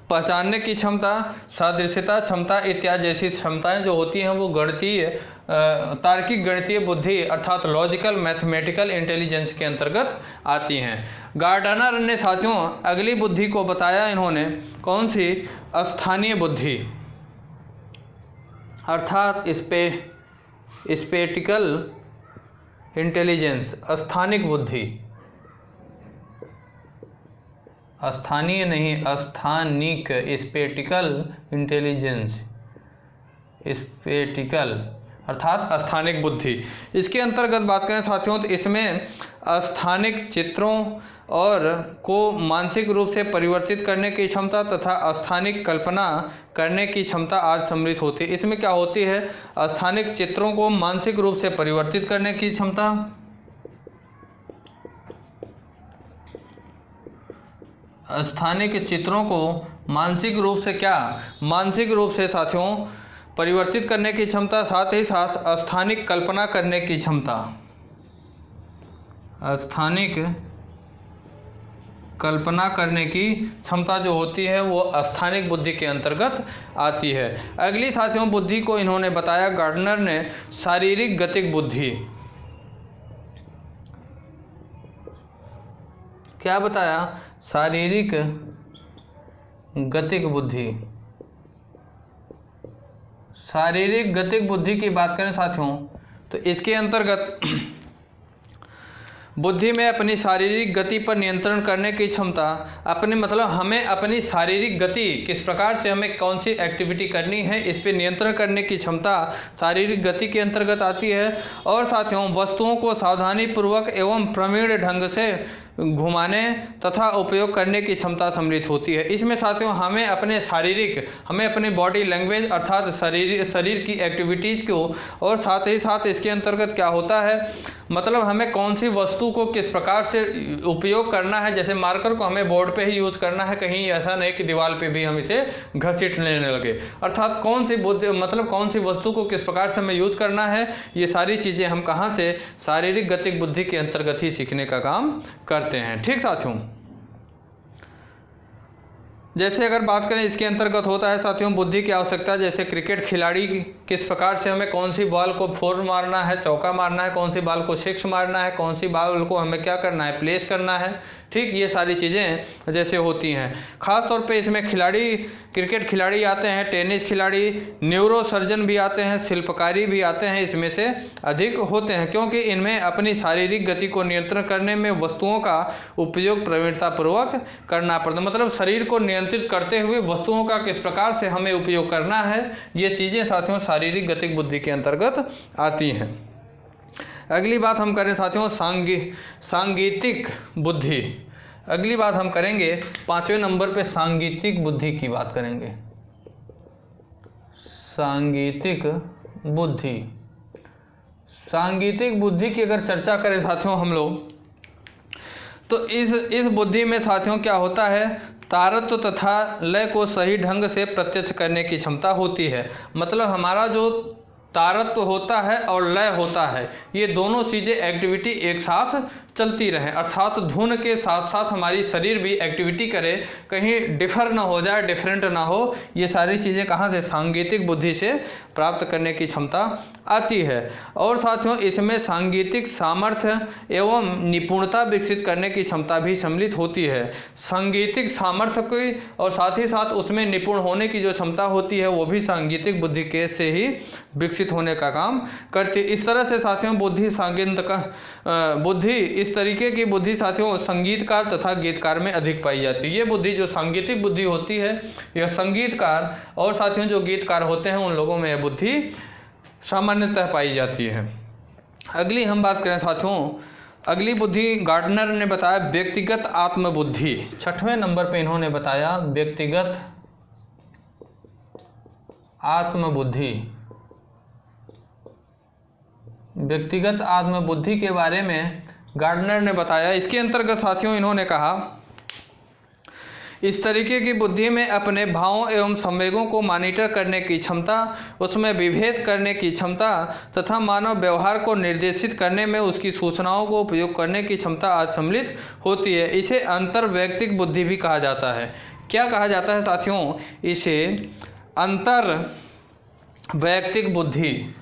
पहचानने की क्षमता, सादृश्यता क्षमता इत्यादि जैसी क्षमताएं जो होती हैं वो गणितीय तार्किक गणितीय बुद्धि अर्थात लॉजिकल मैथमेटिकल इंटेलिजेंस के अंतर्गत आती हैं। गार्डनर ने साथियों अगली बुद्धि को बताया इन्होंने, कौन सी, स्थानीय बुद्धि अर्थात स्पेटिकल इंटेलिजेंस। स्थानिक बुद्धि, स्थानीय नहीं स्थानिक, स्पेटिकल इंटेलिजेंस, स्पेटिकल अर्थात स्थानिक बुद्धि। इसके अंतर्गत बात करें साथियों तो इसमें स्थानिक चित्रों और को मानसिक रूप से परिवर्तित करने की क्षमता तथा स्थानिक कल्पना करने की क्षमता आज सम्मिलित होती है। इसमें क्या होती है, स्थानिक चित्रों को मानसिक रूप से परिवर्तित करने की क्षमता, स्थानिक चित्रों को मानसिक रूप से क्या, मानसिक रूप से साथियों परिवर्तित करने की क्षमता, साथ ही साथ स्थानिक कल्पना करने की क्षमता। स्थानिक कल्पना करने की क्षमता जो होती है वो स्थानिक बुद्धि के अंतर्गत आती है। अगली साथियों बुद्धि को इन्होंने बताया गार्डनर ने, शारीरिक गतिक बुद्धि। क्या बताया, शारीरिक गतिक बुद्धि। शारीरिक गतिक बुद्धि की बात करें साथियों तो इसके अंतर्गत बुद्धि में अपनी शारीरिक गति पर नियंत्रण करने की क्षमता, अपने मतलब हमें अपनी शारीरिक गति किस प्रकार से हमें कौन सी एक्टिविटी करनी है इस पर नियंत्रण करने की क्षमता शारीरिक गति के अंतर्गत आती है। और साथियों वस्तुओं को सावधानी पूर्वक एवं प्रवीण ढंग से घुमाने तथा उपयोग करने की क्षमता सम्मिलित होती है। इसमें साथियों हमें अपने बॉडी लैंग्वेज अर्थात शरीर की एक्टिविटीज़ को, और साथ ही साथ इसके अंतर्गत क्या होता है, मतलब हमें कौन सी वस्तु को किस प्रकार से उपयोग करना है। जैसे मार्कर को हमें बोर्ड पे ही यूज़ करना है, कहीं ऐसा नहीं कि दीवार पे भी हम इसे घसीट लेने लगे। अर्थात कौन सी वस्तु को किस प्रकार से हमें यूज़ करना है, ये सारी चीज़ें हम कहाँ से, शारीरिक गतिक बुद्धि के अंतर्गत ही सीखने का काम करते हैं। ठीक साथियों, जैसे अगर बात करें इसके अंतर्गत होता है साथियों बुद्धि की आवश्यकता। जैसे क्रिकेट खिलाड़ी किस प्रकार से हमें कौन सी बॉल को फोर मारना है, चौका मारना है, कौन सी बॉल को सिक्स मारना है, कौन सी बॉल को हमें क्या करना है, प्लेस करना है। ठीक, ये सारी चीज़ें जैसे होती हैं। ख़ास तौर पे इसमें क्रिकेट खिलाड़ी आते हैं, टेनिस खिलाड़ी, न्यूरो सर्जन भी आते हैं, शिल्पकारी भी आते हैं, इसमें से अधिक होते हैं, क्योंकि इनमें अपनी शारीरिक गति को नियंत्रण करने में वस्तुओं का उपयोग प्रवीणतापूर्वक करना पड़ता है। मतलब शरीर को नियंत्रित करते हुए वस्तुओं का किस प्रकार से हमें उपयोग करना है, ये चीज़ें साथियों शारीरिक गतिक बुद्धि के अंतर्गत आती हैं। अगली बात हम करें साथियों सांगीतिक बुद्धि। अगली बात हम करेंगे 5वें नंबर पे सांगीतिक बुद्धि की बात करेंगे। सांगीतिक बुद्धि की अगर चर्चा करें साथियों हम लोग, तो इस बुद्धि में साथियों क्या होता है, तारत्व तथा लय को सही ढंग से प्रत्यक्ष करने की क्षमता होती है। मतलब हमारा जो तारत्व होता है और लय होता है, ये दोनों चीज़ें एक्टिविटी एक साथ चलती रहें, अर्थात धुन के साथ साथ हमारी शरीर भी एक्टिविटी करे, कहीं डिफर ना हो जाए, डिफरेंट ना हो। ये सारी चीज़ें कहाँ से, सांगीतिक बुद्धि से प्राप्त करने की क्षमता आती है। और साथियों इसमें सांगीतिक सामर्थ्य एवं निपुणता विकसित करने की क्षमता भी सम्मिलित होती है। सांगीतिक सामर्थ्य की और साथ ही साथ उसमें निपुण होने की जो क्षमता होती है वो भी सांगीतिक बुद्धि के से ही विकसित होने का काम करती है। इस तरह से साथियों इस तरीके की बुद्धि साथियों संगीतकार तथा गीतकार में अधिक पाई जाती है। ये बुद्धि जो सांगीतिक बुद्धि होती है, यह संगीतकार और साथियों जो गीतकार होते हैं उन लोगों में यह बुद्धि सामान्यतः पाई जाती है। अगली हम बात करें साथियों, अगली बुद्धि गार्डनर ने बताया व्यक्तिगत आत्मबुद्धि। 6वें नंबर पे इन्होंने बताया व्यक्तिगत आत्मबुद्धि। व्यक्तिगत आत्मबुद्धि के बारे में गार्डनर ने बताया। इसके अंतर्गत साथियों इन्होंने कहा, इस तरीके की बुद्धि में अपने भावों एवं संवेगों को मॉनिटर करने की क्षमता, उसमें विभेद करने की क्षमता तथा मानव व्यवहार को निर्देशित करने में उसकी सूचनाओं को उपयोग करने की क्षमता आज सम्मिलित होती है। इसे अंतर्वैयक्तिक बुद्धि भी कहा जाता है। क्या कहा जाता है साथियों, इसे अंतर्वैयक्तिक बुद्धि,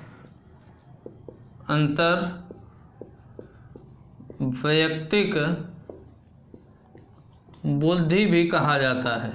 अंतर्वैयक्तिक बुद्धि भी कहा जाता है।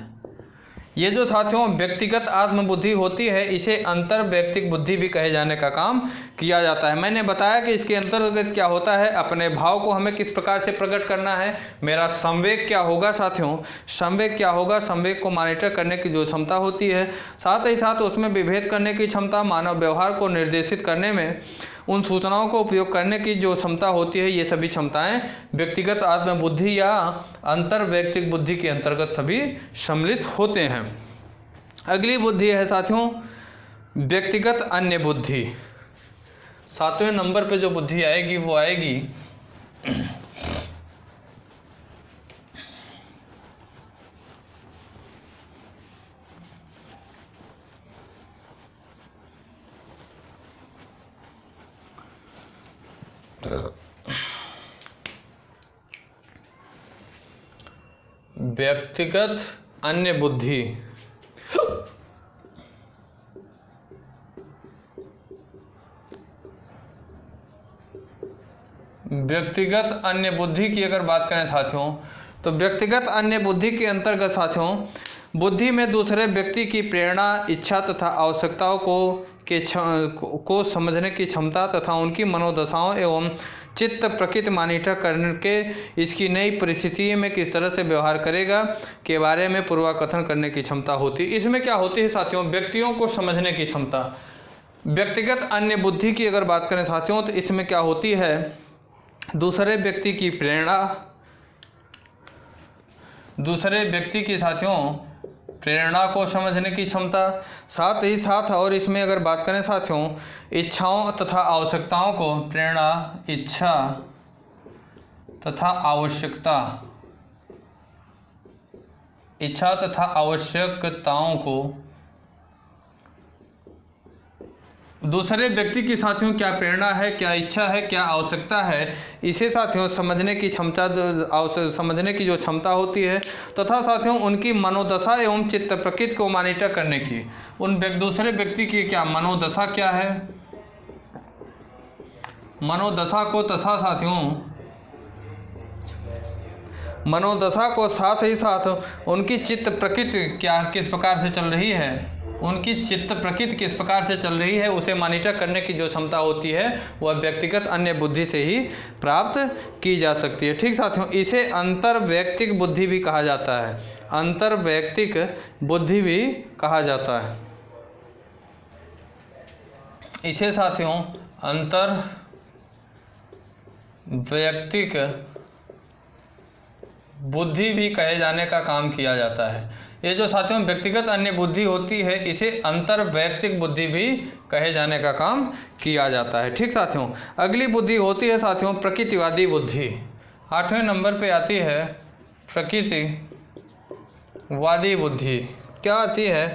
ये जो साथियों व्यक्तिगत आत्मबुद्धि होती है, इसे अंतर्वैयक्तिक बुद्धि भी कहे जाने का काम किया जाता है। मैंने बताया कि इसके अंतर्गत क्या होता है, अपने भाव को हमें किस प्रकार से प्रकट करना है, मेरा संवेग क्या होगा साथियों, संवेग क्या होगा, संवेग को मॉनिटर करने की जो क्षमता होती है, साथ ही साथ उसमें विभेद करने की क्षमता, मानव व्यवहार को निर्देशित करने में उन सूचनाओं को उपयोग करने की जो क्षमता होती है, ये सभी क्षमताएं व्यक्तिगत आत्मबुद्धि या अंतर्वैयक्तिक बुद्धि के अंतर्गत सभी सम्मिलित होते हैं। अगली बुद्धि है साथियों व्यक्तिगत अन्य बुद्धि। 7वें नंबर पे जो बुद्धि आएगी वो आएगी व्यक्तिगत अन्य बुद्धि। व्यक्तिगत अन्य बुद्धि की अगर बात करें साथियों, तो व्यक्तिगत अन्य बुद्धि के अंतर्गत साथियों बुद्धि में दूसरे व्यक्ति की प्रेरणा, इच्छा तथा आवश्यकताओं को समझने की क्षमता तथा उनकी मनोदशाओं एवं चित्त प्रकृति मॉनिटर करके इसकी नई परिस्थिति में किस तरह से व्यवहार करेगा के बारे में पूर्वाकथन करने की क्षमता होती है। इसमें क्या होती है साथियों, व्यक्तियों को समझने की क्षमता। व्यक्तिगत अन्य बुद्धि की अगर बात करें साथियों, तो इसमें क्या होती है, दूसरे व्यक्ति की प्रेरणा, दूसरे व्यक्ति की साथियों प्रेरणा को समझने की क्षमता, साथ ही साथ और इसमें अगर बात करें साथियों इच्छाओं तथा आवश्यकताओं को, प्रेरणा, इच्छा तथा आवश्यकता, इच्छा तथा आवश्यकताओं को दूसरे व्यक्ति की साथियों क्या प्रेरणा है, क्या इच्छा है, क्या आवश्यकता है, इसे साथियों समझने की क्षमता, समझने की जो क्षमता होती है, तथा साथियों उनकी मनोदशा एवं चित्त प्रकृति को मॉनिटर करने की, उन दूसरे व्यक्ति की क्या मनोदशा क्या है, मनोदशा को, तथा साथियों मनोदशा को, साथ ही साथ उनकी चित्त प्रकृति क्या किस प्रकार से चल रही है, उनकी चित्त प्रकृति किस प्रकार से चल रही है, उसे मॉनिटर करने की जो क्षमता होती है वह व्यक्तिगत अन्य बुद्धि से ही प्राप्त की जा सकती है। ठीक साथियों, इसे अंतर्वैयक्तिक बुद्धि भी कहा जाता है, अंतर्वैयक्तिक बुद्धि भी कहा जाता है। इसे साथियों अंतर्वैयक्तिक बुद्धि भी कहे जाने का काम किया जाता है। ये जो साथियों व्यक्तिगत अन्य बुद्धि होती है इसे अंतर्वैयक्तिक बुद्धि भी कहे जाने का काम किया जाता है। ठीक साथियों, अगली बुद्धि होती है साथियों प्रकृतिवादी बुद्धि। 8वें नंबर पे आती है प्रकृतिवादी बुद्धि। क्या आती है?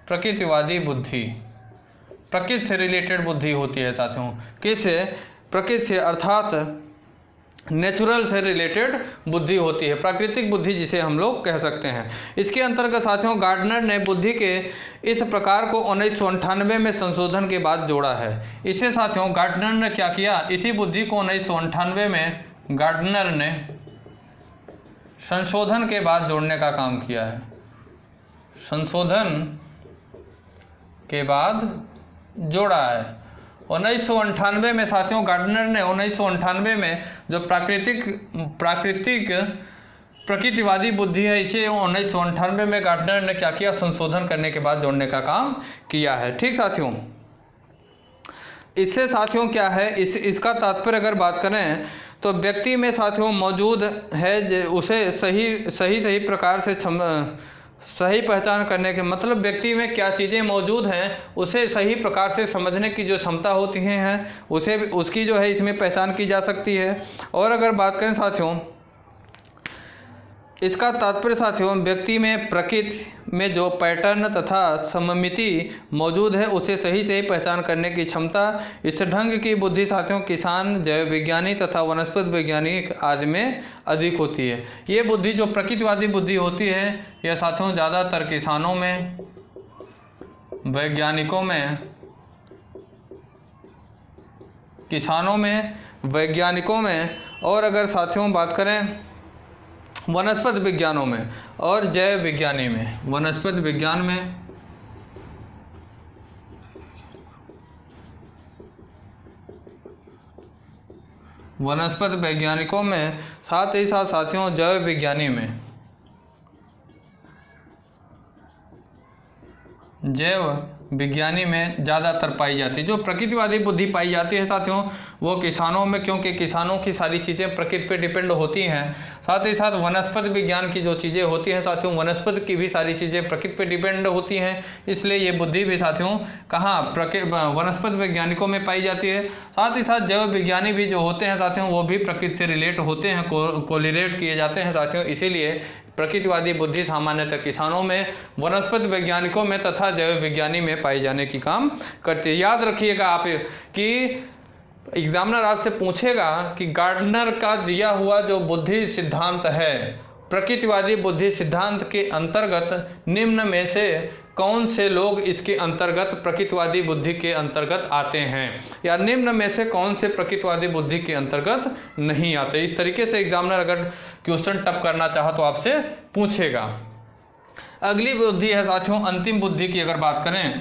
प्रकृतिवादी बुद्धि। प्रकृति से रिलेटेड बुद्धि होती है साथियों। किससे? प्रकृति से, अर्थात नेचुरल से रिलेटेड बुद्धि होती है, प्राकृतिक बुद्धि जिसे हम लोग कह सकते हैं। इसके अंतर्गत साथियों गार्डनर ने बुद्धि के इस प्रकार को 1998 में संशोधन के बाद जोड़ा है। इसे साथियों गार्डनर ने क्या किया? इसी बुद्धि को 1998 में गार्डनर ने संशोधन के बाद जोड़ने का काम किया है। संशोधन के बाद जोड़ा है 1998 में साथियों। गार्डनर ने 1998 में जो प्रकृतिवादी बुद्धि है इसे 1998 में गार्डनर ने क्या किया? संशोधन करने के बाद जोड़ने का काम किया है। ठीक साथियों, इससे साथियों क्या है, इसका तात्पर्य अगर बात करें तो व्यक्ति में साथियों मौजूद है उसे सही प्रकार से सही पहचान करने के, मतलब व्यक्ति में क्या चीज़ें मौजूद हैं उसे सही प्रकार से समझने की जो क्षमता होती हैं उसे उसकी जो है इसमें पहचान की जा सकती है। और अगर बात करें साथियों इसका तात्पर्य साथियों व्यक्ति में प्रकृति में जो पैटर्न तथा सममिति मौजूद है उसे सही पहचान करने की क्षमता, इस ढंग की बुद्धि साथियों किसान, जैव विज्ञानी तथा वनस्पति वैज्ञानिक आदि में अधिक होती है। ये बुद्धि जो प्रकृतिवादी बुद्धि होती है यह साथियों ज़्यादातर किसानों में, वैज्ञानिकों में, और अगर साथियों बात करें वनस्पति विज्ञानों में और जैव विज्ञानी में, वनस्पति विज्ञान में वनस्पति वैज्ञानिकों में, साथ ही साथ साथियों जैव विज्ञानी में, जैव विज्ञानी में ज़्यादातर पाई जाती है। जो प्रकृतिवादी बुद्धि पाई जाती है साथियों वो किसानों में, क्योंकि किसानों की सारी चीज़ें प्रकृति पे डिपेंड होती हैं। साथ ही साथ वनस्पति विज्ञान की जो चीज़ें होती हैं साथियों, वनस्पति की भी सारी चीज़ें प्रकृति पे डिपेंड होती हैं, इसलिए ये बुद्धि भी साथियों कहाँ वनस्पति वैज्ञानिकों में पाई जाती है। साथ ही साथ जैव विज्ञानी भी जो होते हैं साथियों वो भी प्रकृति से रिलेट होते हैं, कोरिलेट किए जाते हैं साथियों। इसीलिए प्रकृतिवादी बुद्धि सामान्यतः किसानों में, वनस्पति वैज्ञानिकों में तथा जैव विज्ञानी में पाई जाने की काम करती है। याद रखिएगा आप कि एग्जामिनर आपसे पूछेगा कि गार्डनर का दिया हुआ जो बुद्धि सिद्धांत है, प्रकृतिवादी बुद्धि सिद्धांत के अंतर्गत निम्न में से कौन से लोग इसके अंतर्गत, प्रकृतिवादी बुद्धि के अंतर्गत आते हैं, या निम्न में से कौन से प्रकृतिवादी बुद्धि के अंतर्गत नहीं आते। इस तरीके से एग्जामिनर अगर क्वेश्चन टफ करना चाहा तो आपसे पूछेगा। अगली बुद्धि है साथियों अंतिम बुद्धि की। अगर बात करें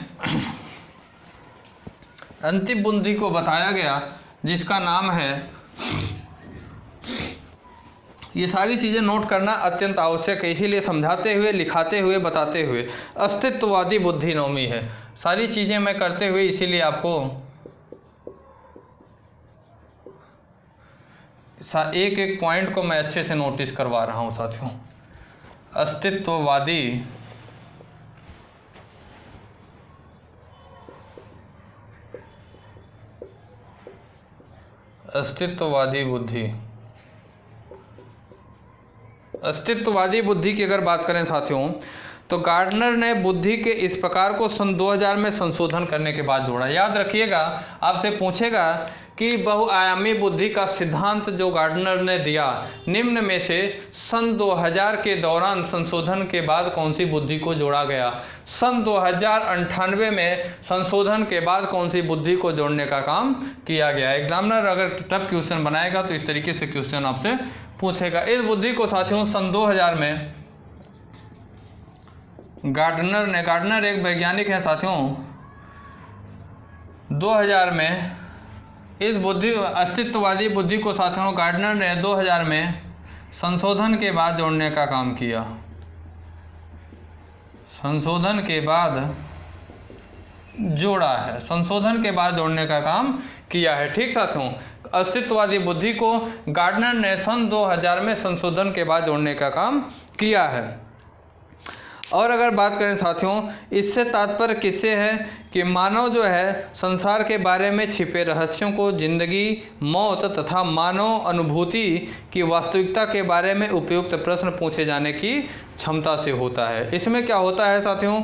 अंतिम बुद्धि को बताया गया जिसका नाम है, ये सारी चीज़ें नोट करना अत्यंत आवश्यक है, इसीलिए समझाते हुए, लिखाते हुए, बताते हुए अस्तित्ववादी बुद्धि नौमी है। सारी चीज़ें मैं करते हुए इसीलिए आपको एक एक पॉइंट को मैं अच्छे से नोटिस करवा रहा हूँ साथियों। अस्तित्ववादी बुद्धि। अस्तित्ववादी बुद्धि की अगर बात करें साथियों, तो गार्डनर ने बुद्धि के इस प्रकार को सन 2000 में संशोधन करने के बाद जोड़ा। याद रखिएगा, आपसे पूछेगा कि बहुआयामी बुद्धि का सिद्धांत जो गार्डनर ने दिया, निम्न में से सन 2000 के दौरान संशोधन के बाद कौन सी बुद्धि को जोड़ा गया। सन 2098 में संशोधन के बाद कौन सी बुद्धि को जोड़ने का काम किया गया। एग्जामिनर अगर टफ क्वेश्चन बनाएगा तो इस तरीके से क्वेश्चन आपसे पूछेगा। इस बुद्धि को साथियों सन 2000 में गार्डनर एक वैज्ञानिक है साथियों, 2000 में इस बुद्धि अस्तित्ववादी बुद्धि को साथियों गार्डनर ने 2000 में संशोधन के बाद जोड़ने का काम किया। संशोधन के बाद जोड़ा है, संशोधन के बाद जोड़ने का काम किया है। ठीक साथियों, अस्तित्ववादी बुद्धि को गार्डनर ने सन 2000 में संशोधन के बाद जोड़ने का काम किया है। और अगर बात करें साथियों, इससे तात्पर्य किससे है कि मानव जो है संसार के बारे में छिपे रहस्यों को जिंदगी, मौत तथा मानव अनुभूति की वास्तविकता के बारे में उपयुक्त प्रश्न पूछे जाने की क्षमता से होता है। इसमें क्या होता है साथियों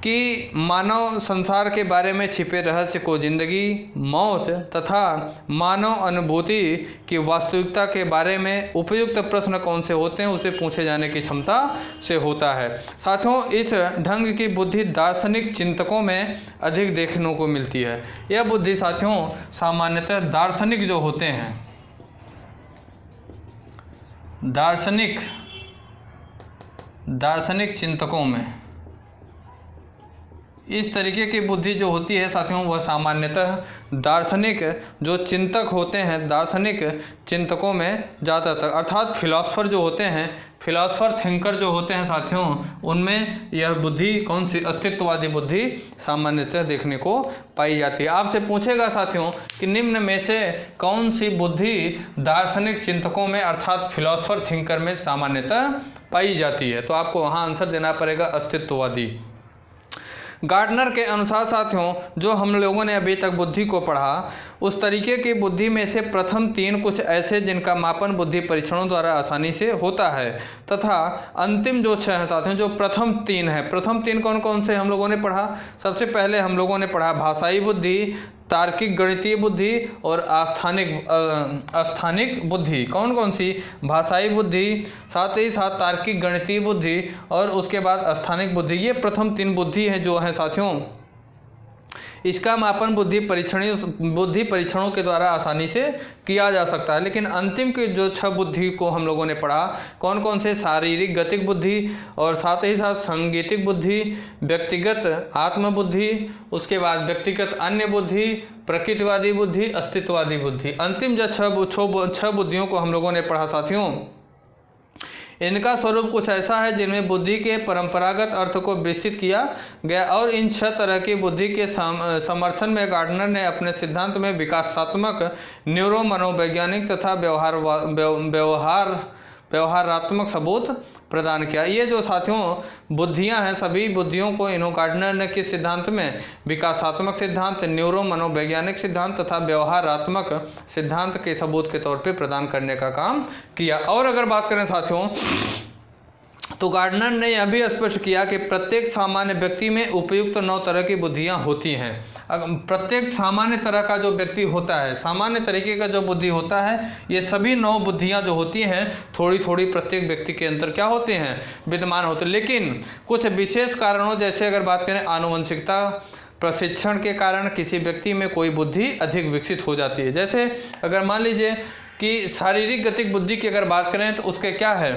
कि मानव संसार के बारे में छिपे रहस्य को जिंदगी, मौत तथा मानव अनुभूति की वास्तविकता के बारे में उपयुक्त प्रश्न कौन से होते हैं उसे पूछे जाने की क्षमता से होता है। साथियों, इस ढंग की बुद्धि दार्शनिक चिंतकों में अधिक देखने को मिलती है। यह बुद्धि साथियों सामान्यतः दार्शनिक जो होते हैं, दार्शनिक चिंतकों में इस तरीके की बुद्धि जो होती है साथियों, वह सामान्यतः दार्शनिक जो चिंतक होते हैं, दार्शनिक चिंतकों में ज़्यादातर, अर्थात फिलॉसफर जो होते हैं, फिलॉसफर थिंकर जो होते हैं साथियों, उनमें यह बुद्धि कौन सी अस्तित्ववादी बुद्धि सामान्यतः देखने को पाई जाती है। आपसे पूछेगा साथियों कि निम्न में से कौन सी बुद्धि दार्शनिक चिंतकों में अर्थात फिलॉसफर थिंकर में सामान्यतः पाई जाती है, तो आपको वहाँ आंसर देना पड़ेगा अस्तित्ववादी। गार्डनर के अनुसार साथियों, जो हम लोगों ने अभी तक बुद्धि को पढ़ा, उस तरीके की बुद्धि में से प्रथम 3 कुछ ऐसे जिनका मापन बुद्धि परीक्षणों द्वारा आसानी से होता है, तथा अंतिम जो 6 हैं साथियों, जो प्रथम 3 है। प्रथम 3 कौन कौन से हम लोगों ने पढ़ा? सबसे पहले हम लोगों ने पढ़ा भाषाई बुद्धि, तार्किक गणितीय बुद्धि और आस्थानिक बुद्धि। कौन कौन सी? भाषाई बुद्धि, साथ ही साथ तार्किक गणितीय बुद्धि और उसके बाद आस्थानिक बुद्धि। ये प्रथम 3 बुद्धि हैं जो हैं साथियों, इसका मापन बुद्धि परीक्षणों के द्वारा आसानी से किया जा सकता है। लेकिन अंतिम के जो 6 बुद्धि को हम लोगों ने पढ़ा, कौन कौन से? शारीरिक गतिक बुद्धि और साथ ही साथ सांगीतिक बुद्धि, व्यक्तिगत आत्म बुद्धि, उसके बाद व्यक्तिगत अन्य बुद्धि, प्रकृतिवादी बुद्धि, अस्तित्ववादी बुद्धि। अंतिम जो 6 बुद्धियों को हम लोगों ने पढ़ा साथियों, इनका स्वरूप कुछ ऐसा है जिनमें बुद्धि के परंपरागत अर्थ को विस्तृत किया गया। और इन 6 तरह की बुद्धि के समर्थन में गार्डनर ने अपने सिद्धांत में विकासात्मक, न्यूरो मनोवैज्ञानिक तथा व्यवहारात्मक सबूत प्रदान किया। ये जो साथियों बुद्धियां हैं, सभी बुद्धियों को इन्हों गार्डनर ने किस सिद्धांत में? विकासात्मक सिद्धांत, न्यूरो मनोवैज्ञानिक सिद्धांत तथा व्यवहारात्मक सिद्धांत के सबूत के तौर पे प्रदान करने का काम किया। और अगर बात करें साथियों, तो गार्डनर ने यह भी स्पष्ट किया कि प्रत्येक सामान्य व्यक्ति में उपयुक्त 9 तरह की बुद्धियां होती हैं। प्रत्येक सामान्य तरह का जो व्यक्ति होता है, सामान्य तरीके का जो बुद्धि होता है, ये सभी 9 बुद्धियां जो होती हैं थोड़ी थोड़ी प्रत्येक व्यक्ति के अंदर क्या होते हैं? विद्यमान होते हैं। लेकिन कुछ विशेष कारणों, जैसे अगर बात करें आनुवंशिकता, प्रशिक्षण के कारण किसी व्यक्ति में कोई बुद्धि अधिक विकसित हो जाती है। जैसे अगर मान लीजिए कि शारीरिक गतिक बुद्धि की अगर बात करें तो उसके क्या है?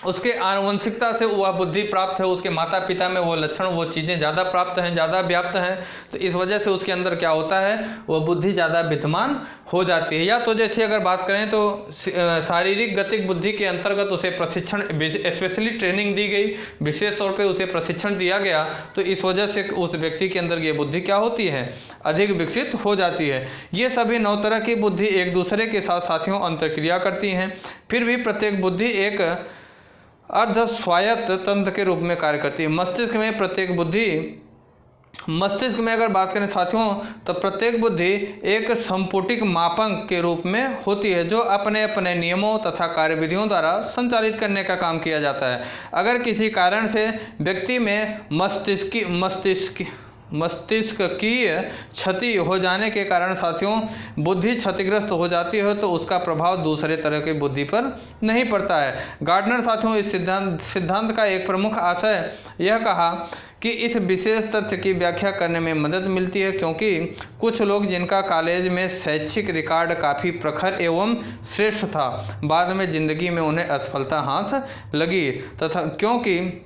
उसके आनुवंशिकता से वह बुद्धि प्राप्त है, उसके माता पिता में वो लक्षण, वो चीज़ें ज़्यादा प्राप्त हैं, ज़्यादा व्याप्त हैं, तो इस वजह से उसके अंदर क्या होता है? वह बुद्धि ज़्यादा विद्यमान हो जाती है। या तो जैसे अगर बात करें तो शारीरिक गतिक बुद्धि के अंतर्गत उसे प्रशिक्षण, स्पेशली ट्रेनिंग दी गई, विशेष तौर पर उसे प्रशिक्षण दिया गया, तो इस वजह से उस व्यक्ति के अंदर ये बुद्धि क्या होती है? अधिक विकसित हो जाती है। ये सभी 9 तरह की बुद्धि एक दूसरे के साथ साथियों अंतर्क्रिया करती हैं। फिर भी प्रत्येक बुद्धि एक अर्ध स्वायत्त तंत्र के रूप में कार्य करती है। मस्तिष्क में अगर बात करें साथियों, तो प्रत्येक बुद्धि एक संपुटिक मापांक के रूप में होती है जो अपने अपने नियमों तथा कार्यविधियों द्वारा संचालित करने का काम किया जाता है। अगर किसी कारण से व्यक्ति में मस्तिष्क की क्षति हो जाने के कारण साथियों बुद्धि क्षतिग्रस्त हो जाती है, तो उसका प्रभाव दूसरे तरह की बुद्धि पर नहीं पड़ता है। गार्डनर साथियों इस सिद्धांत का एक प्रमुख आशय यह कहा कि इस विशेष तथ्य की व्याख्या करने में मदद मिलती है, क्योंकि कुछ लोग जिनका कॉलेज में शैक्षिक रिकॉर्ड काफ़ी प्रखर एवं श्रेष्ठ था, बाद में ज़िंदगी में उन्हें असफलता हाथ लगी, तथा क्योंकि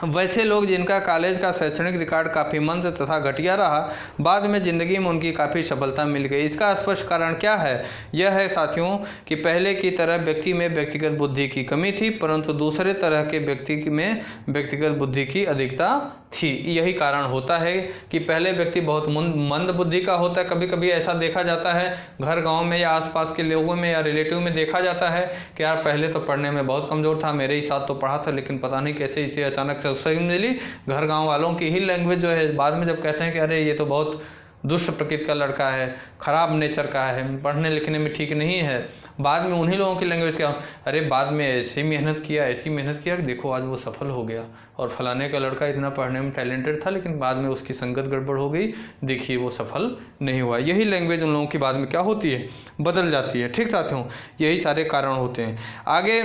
वैसे लोग जिनका कॉलेज का शैक्षणिक रिकॉर्ड काफ़ी मंद तथा घटिया रहा, बाद में ज़िंदगी में उनकी काफ़ी सफलता मिल गई। इसका स्पष्ट कारण क्या है? यह है साथियों कि पहले की तरह व्यक्ति में व्यक्तिगत बुद्धि की कमी थी, परंतु दूसरे तरह के व्यक्ति में व्यक्तिगत बुद्धि की अधिकता थी। यही कारण होता है कि पहले व्यक्ति बहुत मंद बुद्धि का होता है। कभी कभी ऐसा देखा जाता है घर गांव में या आसपास के लोगों में या रिलेटिव में देखा जाता है कि यार पहले तो पढ़ने में बहुत कमज़ोर था, मेरे ही साथ तो पढ़ा था, लेकिन पता नहीं कैसे इसे अचानक से सही मिली। घर गाँव वालों की ही लैंग्वेज जो है, बाद में जब कहते हैं कि अरे ये तो बहुत दुष्ट प्रकृति का लड़का है, खराब नेचर का है, पढ़ने लिखने में ठीक नहीं है, बाद में उन्हीं लोगों की लैंग्वेज क्या, अरे बाद में ऐसी मेहनत किया कि देखो आज वो सफल हो गया, और फलाने का लड़का इतना पढ़ने में टैलेंटेड था लेकिन बाद में उसकी संगत गड़बड़ हो गई, देखिए वो सफल नहीं हुआ। यही लैंग्वेज उन लोगों की बाद में क्या होती है, बदल जाती है। ठीक साथियों, यही सारे कारण होते हैं। आगे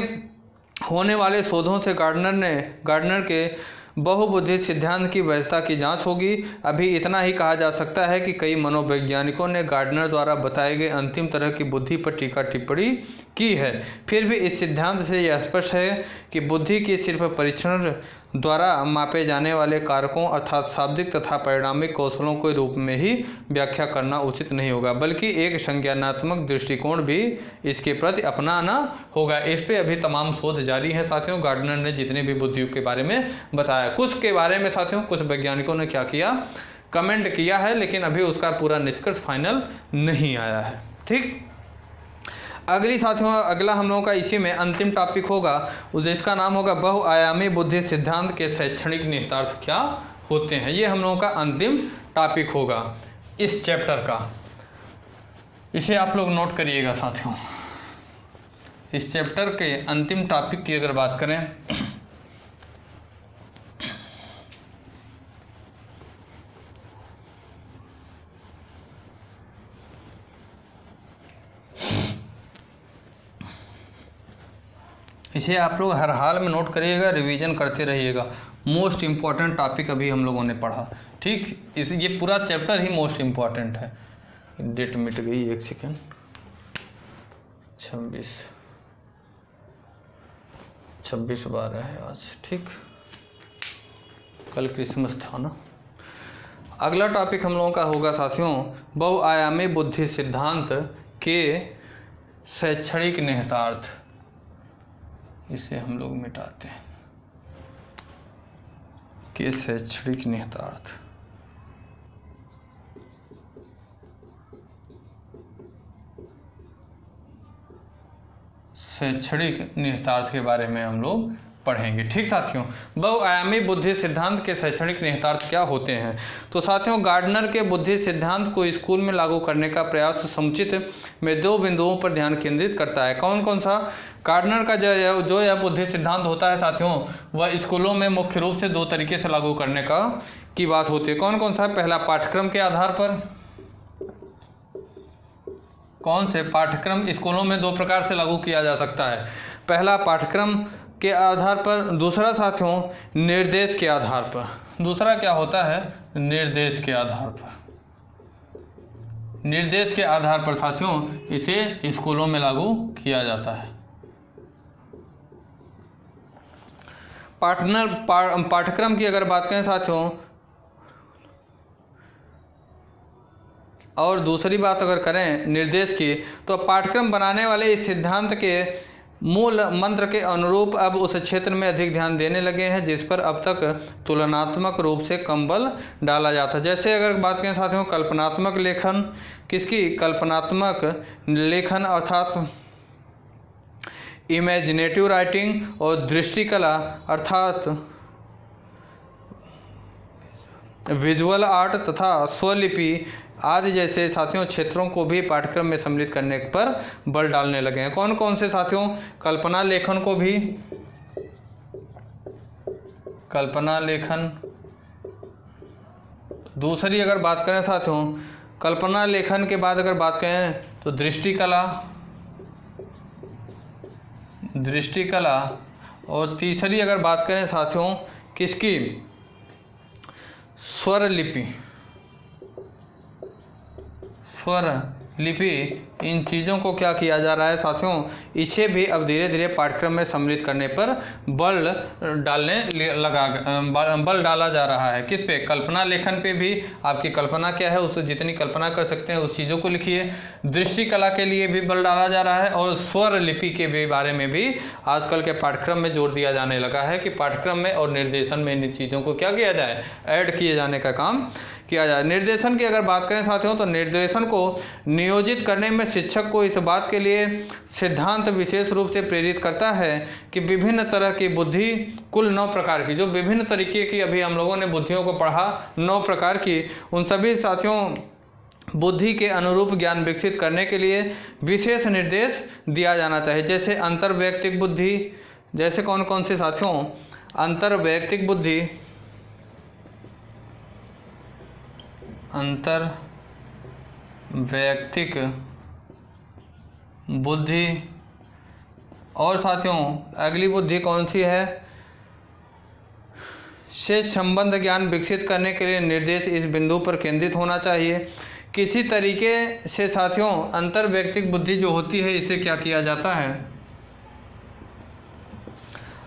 होने वाले शोधों से गार्डनर के बहुबुद्धि सिद्धांत की वैधता की जांच होगी। अभी इतना ही कहा जा सकता है कि कई मनोवैज्ञानिकों ने गार्डनर द्वारा बताए गए अंतिम तरह की बुद्धि पर टीका टिप्पणी की है। फिर भी इस सिद्धांत से यह स्पष्ट है कि बुद्धि की सिर्फ परीक्षण द्वारा मापे जाने वाले कारकों अर्थात शाब्दिक तथा परिणामिक कौशलों के रूप में ही व्याख्या करना उचित नहीं होगा, बल्कि एक संज्ञानात्मक दृष्टिकोण भी इसके प्रति अपनाना होगा। इस पे अभी तमाम शोध जारी हैं साथियों। गार्डनर ने जितने भी बुद्धियों के बारे में बताया, कुछ के बारे में साथियों कुछ वैज्ञानिकों ने क्या किया, कमेंट किया है, लेकिन अभी उसका पूरा निष्कर्ष फाइनल नहीं आया है। ठीक, अगली साथियों अगला हम लोगों का इसी में अंतिम टॉपिक होगा, जिसका नाम होगा बहुआयामी बुद्धि सिद्धांत के शैक्षणिक निहितार्थ क्या होते हैं। ये हम लोगों का अंतिम टॉपिक होगा इस चैप्टर का। इसे आप लोग नोट करिएगा साथियों। इस चैप्टर के अंतिम टॉपिक की अगर बात करें इसे आप लोग हर हाल में नोट करिएगा, रिवीजन करते रहिएगा। मोस्ट इम्पॉर्टेंट टॉपिक अभी हम लोगों ने पढ़ा। ठीक, ये पूरा चैप्टर ही मोस्ट इम्पॉर्टेंट है। डेट मिट गई, एक सेकेंड, 26/12 है आज। ठीक, कल क्रिसमस था ना। अगला टॉपिक हम लोगों का होगा साथियों बहुआयामी बुद्धि सिद्धांत के शैक्षणिक निहितार्थ। इसे हम लोग मिटाते हैं कि शैक्षणिक निहितार्थ। शैक्षणिक निहितार्थ के बारे में हम लोग पढ़ेंगे। ठीक साथियों, बहुआयामी बुद्धि सिद्धांत के शैक्षणिक निहितार्थ क्या होते हैं। तो साथियों गार्डनर के बुद्धि सिद्धांत को स्कूल में लागू करने का प्रयास समुचित में 2 बिंदुओं पर ध्यान केंद्रित करता है। कौन कौन सा? गार्डनर का जो यह बुद्धि सिद्धांत होता है साथियों, वह स्कूलों में मुख्य रूप से 2 तरीके से लागू करने की बात होती है। कौन कौन सा? पहला, पाठ्यक्रम के आधार पर। कौन से पाठ्यक्रम स्कूलों में 2 प्रकार से लागू किया जा सकता है। पहला, पाठ्यक्रम के आधार पर। दूसरा साथियों निर्देश के आधार पर। दूसरा क्या होता है? निर्देश के आधार पर। निर्देश के आधार पर साथियों इसे स्कूलों में लागू किया जाता है। पाठ्यक्रम की अगर बात करें साथियों, और दूसरी बात अगर करें निर्देश की, तो पाठ्यक्रम बनाने वाले इस सिद्धांत के मूल मंत्र के अनुरूप अब उस क्षेत्र में अधिक ध्यान देने लगे हैं जिस पर अब तक तुलनात्मक रूप से कम बल डाला जाता है। जैसे अगर बात करें साथियों कल्पनात्मक लेखन, किसकी? कल्पनात्मक लेखन, अर्थात इमेजिनेटिव राइटिंग और दृष्टिकला अर्थात विजुअल आर्ट तथा स्वलिपि आदि जैसे साथियों क्षेत्रों को भी पाठ्यक्रम में सम्मिलित करने पर बल डालने लगे हैं। कौन कौन से साथियों? कल्पना लेखन को भी, कल्पना लेखन। दूसरी अगर बात करें साथियों, कल्पना लेखन के बाद अगर बात करें तो दृष्टिकला, दृष्टिकला। और तीसरी अगर बात करें साथियों किसकी? स्वरलिपि, स्वरलिपि। इन चीज़ों को क्या किया जा रहा है साथियों? इसे भी अब धीरे धीरे पाठ्यक्रम में सम्मिलित करने पर बल डाला जा रहा है। किस पे? कल्पना लेखन पे भी। आपकी कल्पना क्या है, उससे जितनी कल्पना कर सकते हैं उस चीज़ों को लिखिए। दृष्टिकला के लिए भी बल डाला जा रहा है और स्वरलिपि के भी बारे में भी आजकल के पाठ्यक्रम में जोर दिया जाने लगा है कि पाठ्यक्रम में और निर्देशन में इन चीज़ों को क्या किया जाए? ऐड किए जाने का काम किया जाए। निर्देशन की अगर बात करें साथियों तो निर्देशन को नियोजित करने में शिक्षक को इस बात के लिए सिद्धांत विशेष रूप से प्रेरित करता है कि विभिन्न तरह की बुद्धि, कुल 9 प्रकार की, जो विभिन्न तरीके की अभी हम लोगों ने बुद्धियों को पढ़ा 9 प्रकार की, उन सभी साथियों बुद्धि के अनुरूप ज्ञान विकसित करने के लिए विशेष निर्देश दिया जाना चाहिए। जैसे अंतर्वैयक्तिक बुद्धि, जैसे कौन कौन से साथियों? अंतर्वैयक्तिक बुद्धि, अंतर्वैयक्तिक बुद्धि। और साथियों अगली बुद्धि कौन सी है? से संबंध ज्ञान विकसित करने के लिए निर्देश इस बिंदु पर केंद्रित होना चाहिए। किसी तरीके से साथियों अंतर्वैयक्तिक बुद्धि जो होती है इसे क्या किया जाता है?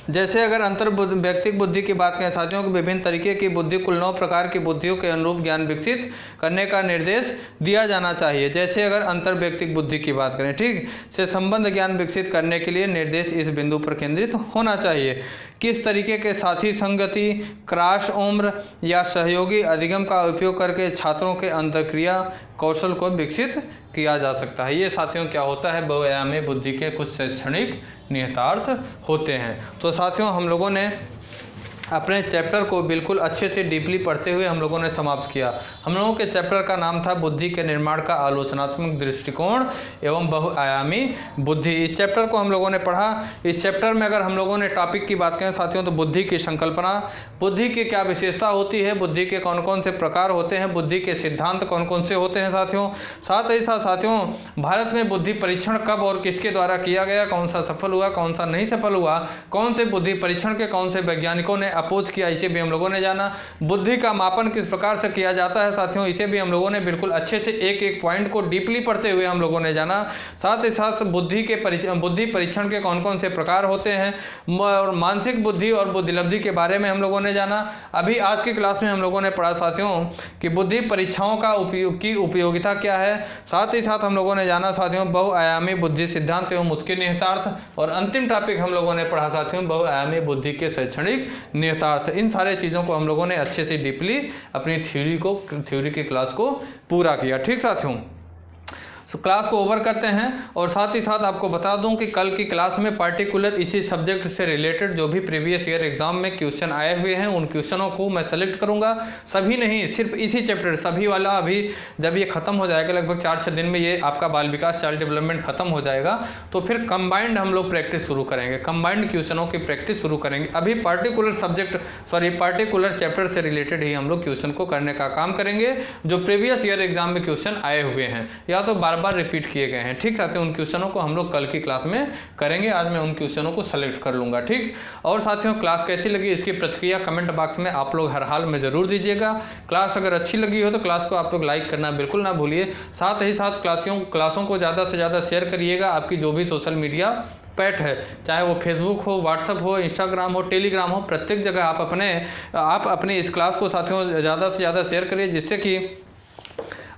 जैसे अगर अंतर्वैयक्तिक बुद्धि की बात करें साथियों, को विभिन्न तरीके की बुद्धि, कुल 9 प्रकार की बुद्धियों के अनुरूप ज्ञान विकसित करने का निर्देश दिया जाना चाहिए। जैसे अगर अंतर्वैयक्तिक बुद्धि की बात करें, ठीक, से संबंध ज्ञान विकसित करने के लिए निर्देश इस बिंदु पर केंद्रित होना चाहिए। किस तरीके के साथी संगति, क्रॉस उम्र या सहयोगी अधिगम का उपयोग करके छात्रों के अंतर्क्रिया कौशल को विकसित किया जा सकता है। ये साथियों क्या होता है? बहुआयामी बुद्धि के कुछ शैक्षणिक निहितार्थ होते हैं। तो साथियों हम लोगों ने अपने चैप्टर को बिल्कुल अच्छे से डीपली पढ़ते हुए हम लोगों ने समाप्त किया। हम लोगों के चैप्टर का नाम था बुद्धि के निर्माण का आलोचनात्मक दृष्टिकोण एवं बहुआयामी बुद्धि। इस चैप्टर को हम लोगों ने पढ़ा। इस चैप्टर में अगर हम लोगों ने टॉपिक की बात करें साथियों तो बुद्धि की संकल्पना, बुद्धि की क्या विशेषता होती है, बुद्धि के कौन कौन से प्रकार होते हैं, बुद्धि के सिद्धांत कौन कौन से होते हैं साथियों। साथ ही साथ साथियों भारत में बुद्धि परीक्षण कब और किसके द्वारा किया गया, कौन सा सफल हुआ, कौन सा नहीं सफल हुआ, कौन से बुद्धि परीक्षण के कौन से वैज्ञानिकों ने अपोज किया, इसे भी हम लोगों ने जाना। बुद्धि का मापन किस प्रकार से किया जाता है साथियों, इसे भी हम लोगों ने बिल्कुल अच्छे से एक एक पॉइंट को डीपली पढ़ते हुए हम लोगों ने जाना। साथ ही साथ बुद्धि परीक्षण के कौन कौन से प्रकार होते हैं और मानसिक बुद्धि और बुद्धिलब्धि के बारे में हम लोगों ने जाना। अभी आज की क्लास में हम लोगों ने पढ़ा साथियों कि बुद्धि परीक्षाओं का उपयोगिता क्या है। साथ ही साथ हम लोगों ने जाना साथियों बहुआयामी बुद्धि सिद्धांत एवं उसके निहितार्थ। और अंतिम टॉपिक हम लोगों ने पढ़ा साथियों बहुआयामी बुद्धि के शैक्षणिक निहितार्थ। इन सारे चीज़ों को हम लोगों ने अच्छे से डीपली अपनी थ्योरी की क्लास को पूरा किया। ठीक साथियों, तो क्लास को ओवर करते हैं और साथ ही साथ आपको बता दूं कि कल की क्लास में पार्टिकुलर इसी सब्जेक्ट से रिलेटेड जो भी प्रीवियस ईयर एग्जाम में क्वेश्चन आए हुए हैं उन क्वेश्चनों को मैं सेलेक्ट करूंगा। सभी नहीं, सिर्फ इसी चैप्टर सभी वाला। अभी जब ये खत्म हो जाएगा लगभग 4-6 दिन में ये आपका बाल विकास चाइल्ड डेवलपमेंट खत्म हो जाएगा, तो फिर कंबाइंड हम लोग प्रैक्टिस शुरू करेंगे, कंबाइंड क्वेश्चनों की प्रैक्टिस शुरू करेंगे। अभी पार्टिकुलर चैप्टर से रिलेटेड ही हम लोग क्वेश्चन को करने का काम करेंगे जो प्रीवियस ईयर एग्जाम में क्वेश्चन आए हुए हैं या तो बार रिपीट किए गए हैं। ठीक साथियों, उन क्वेश्चनों को हम लोग कल की क्लास में करेंगे। आज मैं उन क्वेश्चनों को सेलेक्ट कर लूंगा। ठीक, और साथियों क्लास कैसी लगी इसकी प्रतिक्रिया कमेंट बॉक्स में आप लोग हर हाल में जरूर दीजिएगा। क्लास अगर अच्छी लगी हो तो क्लास को आप लोग लाइक करना बिल्कुल ना भूलिए। साथ ही साथ क्लासों को ज़्यादा से ज़्यादा शेयर करिएगा। आपकी जो भी सोशल मीडिया पैट है, चाहे वो फेसबुक हो, व्हाट्सअप हो, इंस्टाग्राम हो, टेलीग्राम हो, प्रत्येक जगह आप अपने इस क्लास को साथियों ज़्यादा से ज़्यादा शेयर करिए, जिससे कि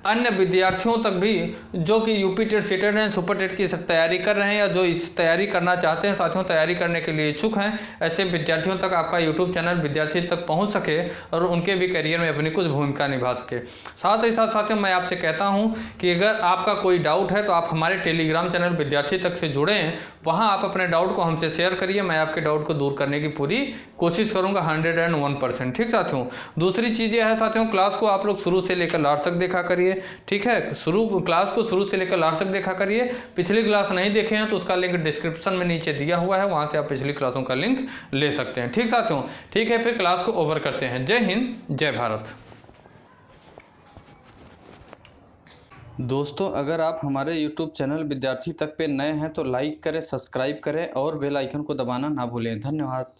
अन्य विद्यार्थियों तक भी जो कि UP TET, CTET and super TET की तैयारी कर रहे हैं या जो इस तैयारी करना चाहते हैं साथियों, तैयारी करने के लिए इच्छुक हैं, ऐसे विद्यार्थियों तक आपका यूट्यूब चैनल विद्यार्थी तक पहुंच सके और उनके भी करियर में अपनी कुछ भूमिका निभा सके। साथ ही साथ साथियों मैं आपसे कहता हूं कि अगर आपका कोई डाउट है तो आप हमारे टेलीग्राम चैनल विद्यार्थी तक से जुड़ें, वहां आप अपने डाउट को हमसे शेयर करिए, मैं आपके डाउट को दूर करने की पूरी कोशिश करूंगा 101%। ठीक साथियों, दूसरी चीज़ यह है साथियों, क्लास को आप लोग शुरू से लेकर लास्ट तक देखा करिए। ठीक है, क्लास को शुरू से लेकर लास्ट तक देखा करिए। पिछली क्लास नहीं देखे हैं तो उसका लिंक डिस्क्रिप्शन में नीचे दिया हुआ है, वहां से आप पिछली क्लासों का लिंक ले सकते हैं। ठीक साथियों, ठीक है, फिर क्लास को ओवर करते हैं। जय हिंद, जय भारत। दोस्तों, अगर आप हमारे YouTube चैनल विद्यार्थी तक पे नए हैं तो लाइक करें, सब्सक्राइब करें और बेल आइकन को दबाना ना भूलें। धन्यवाद।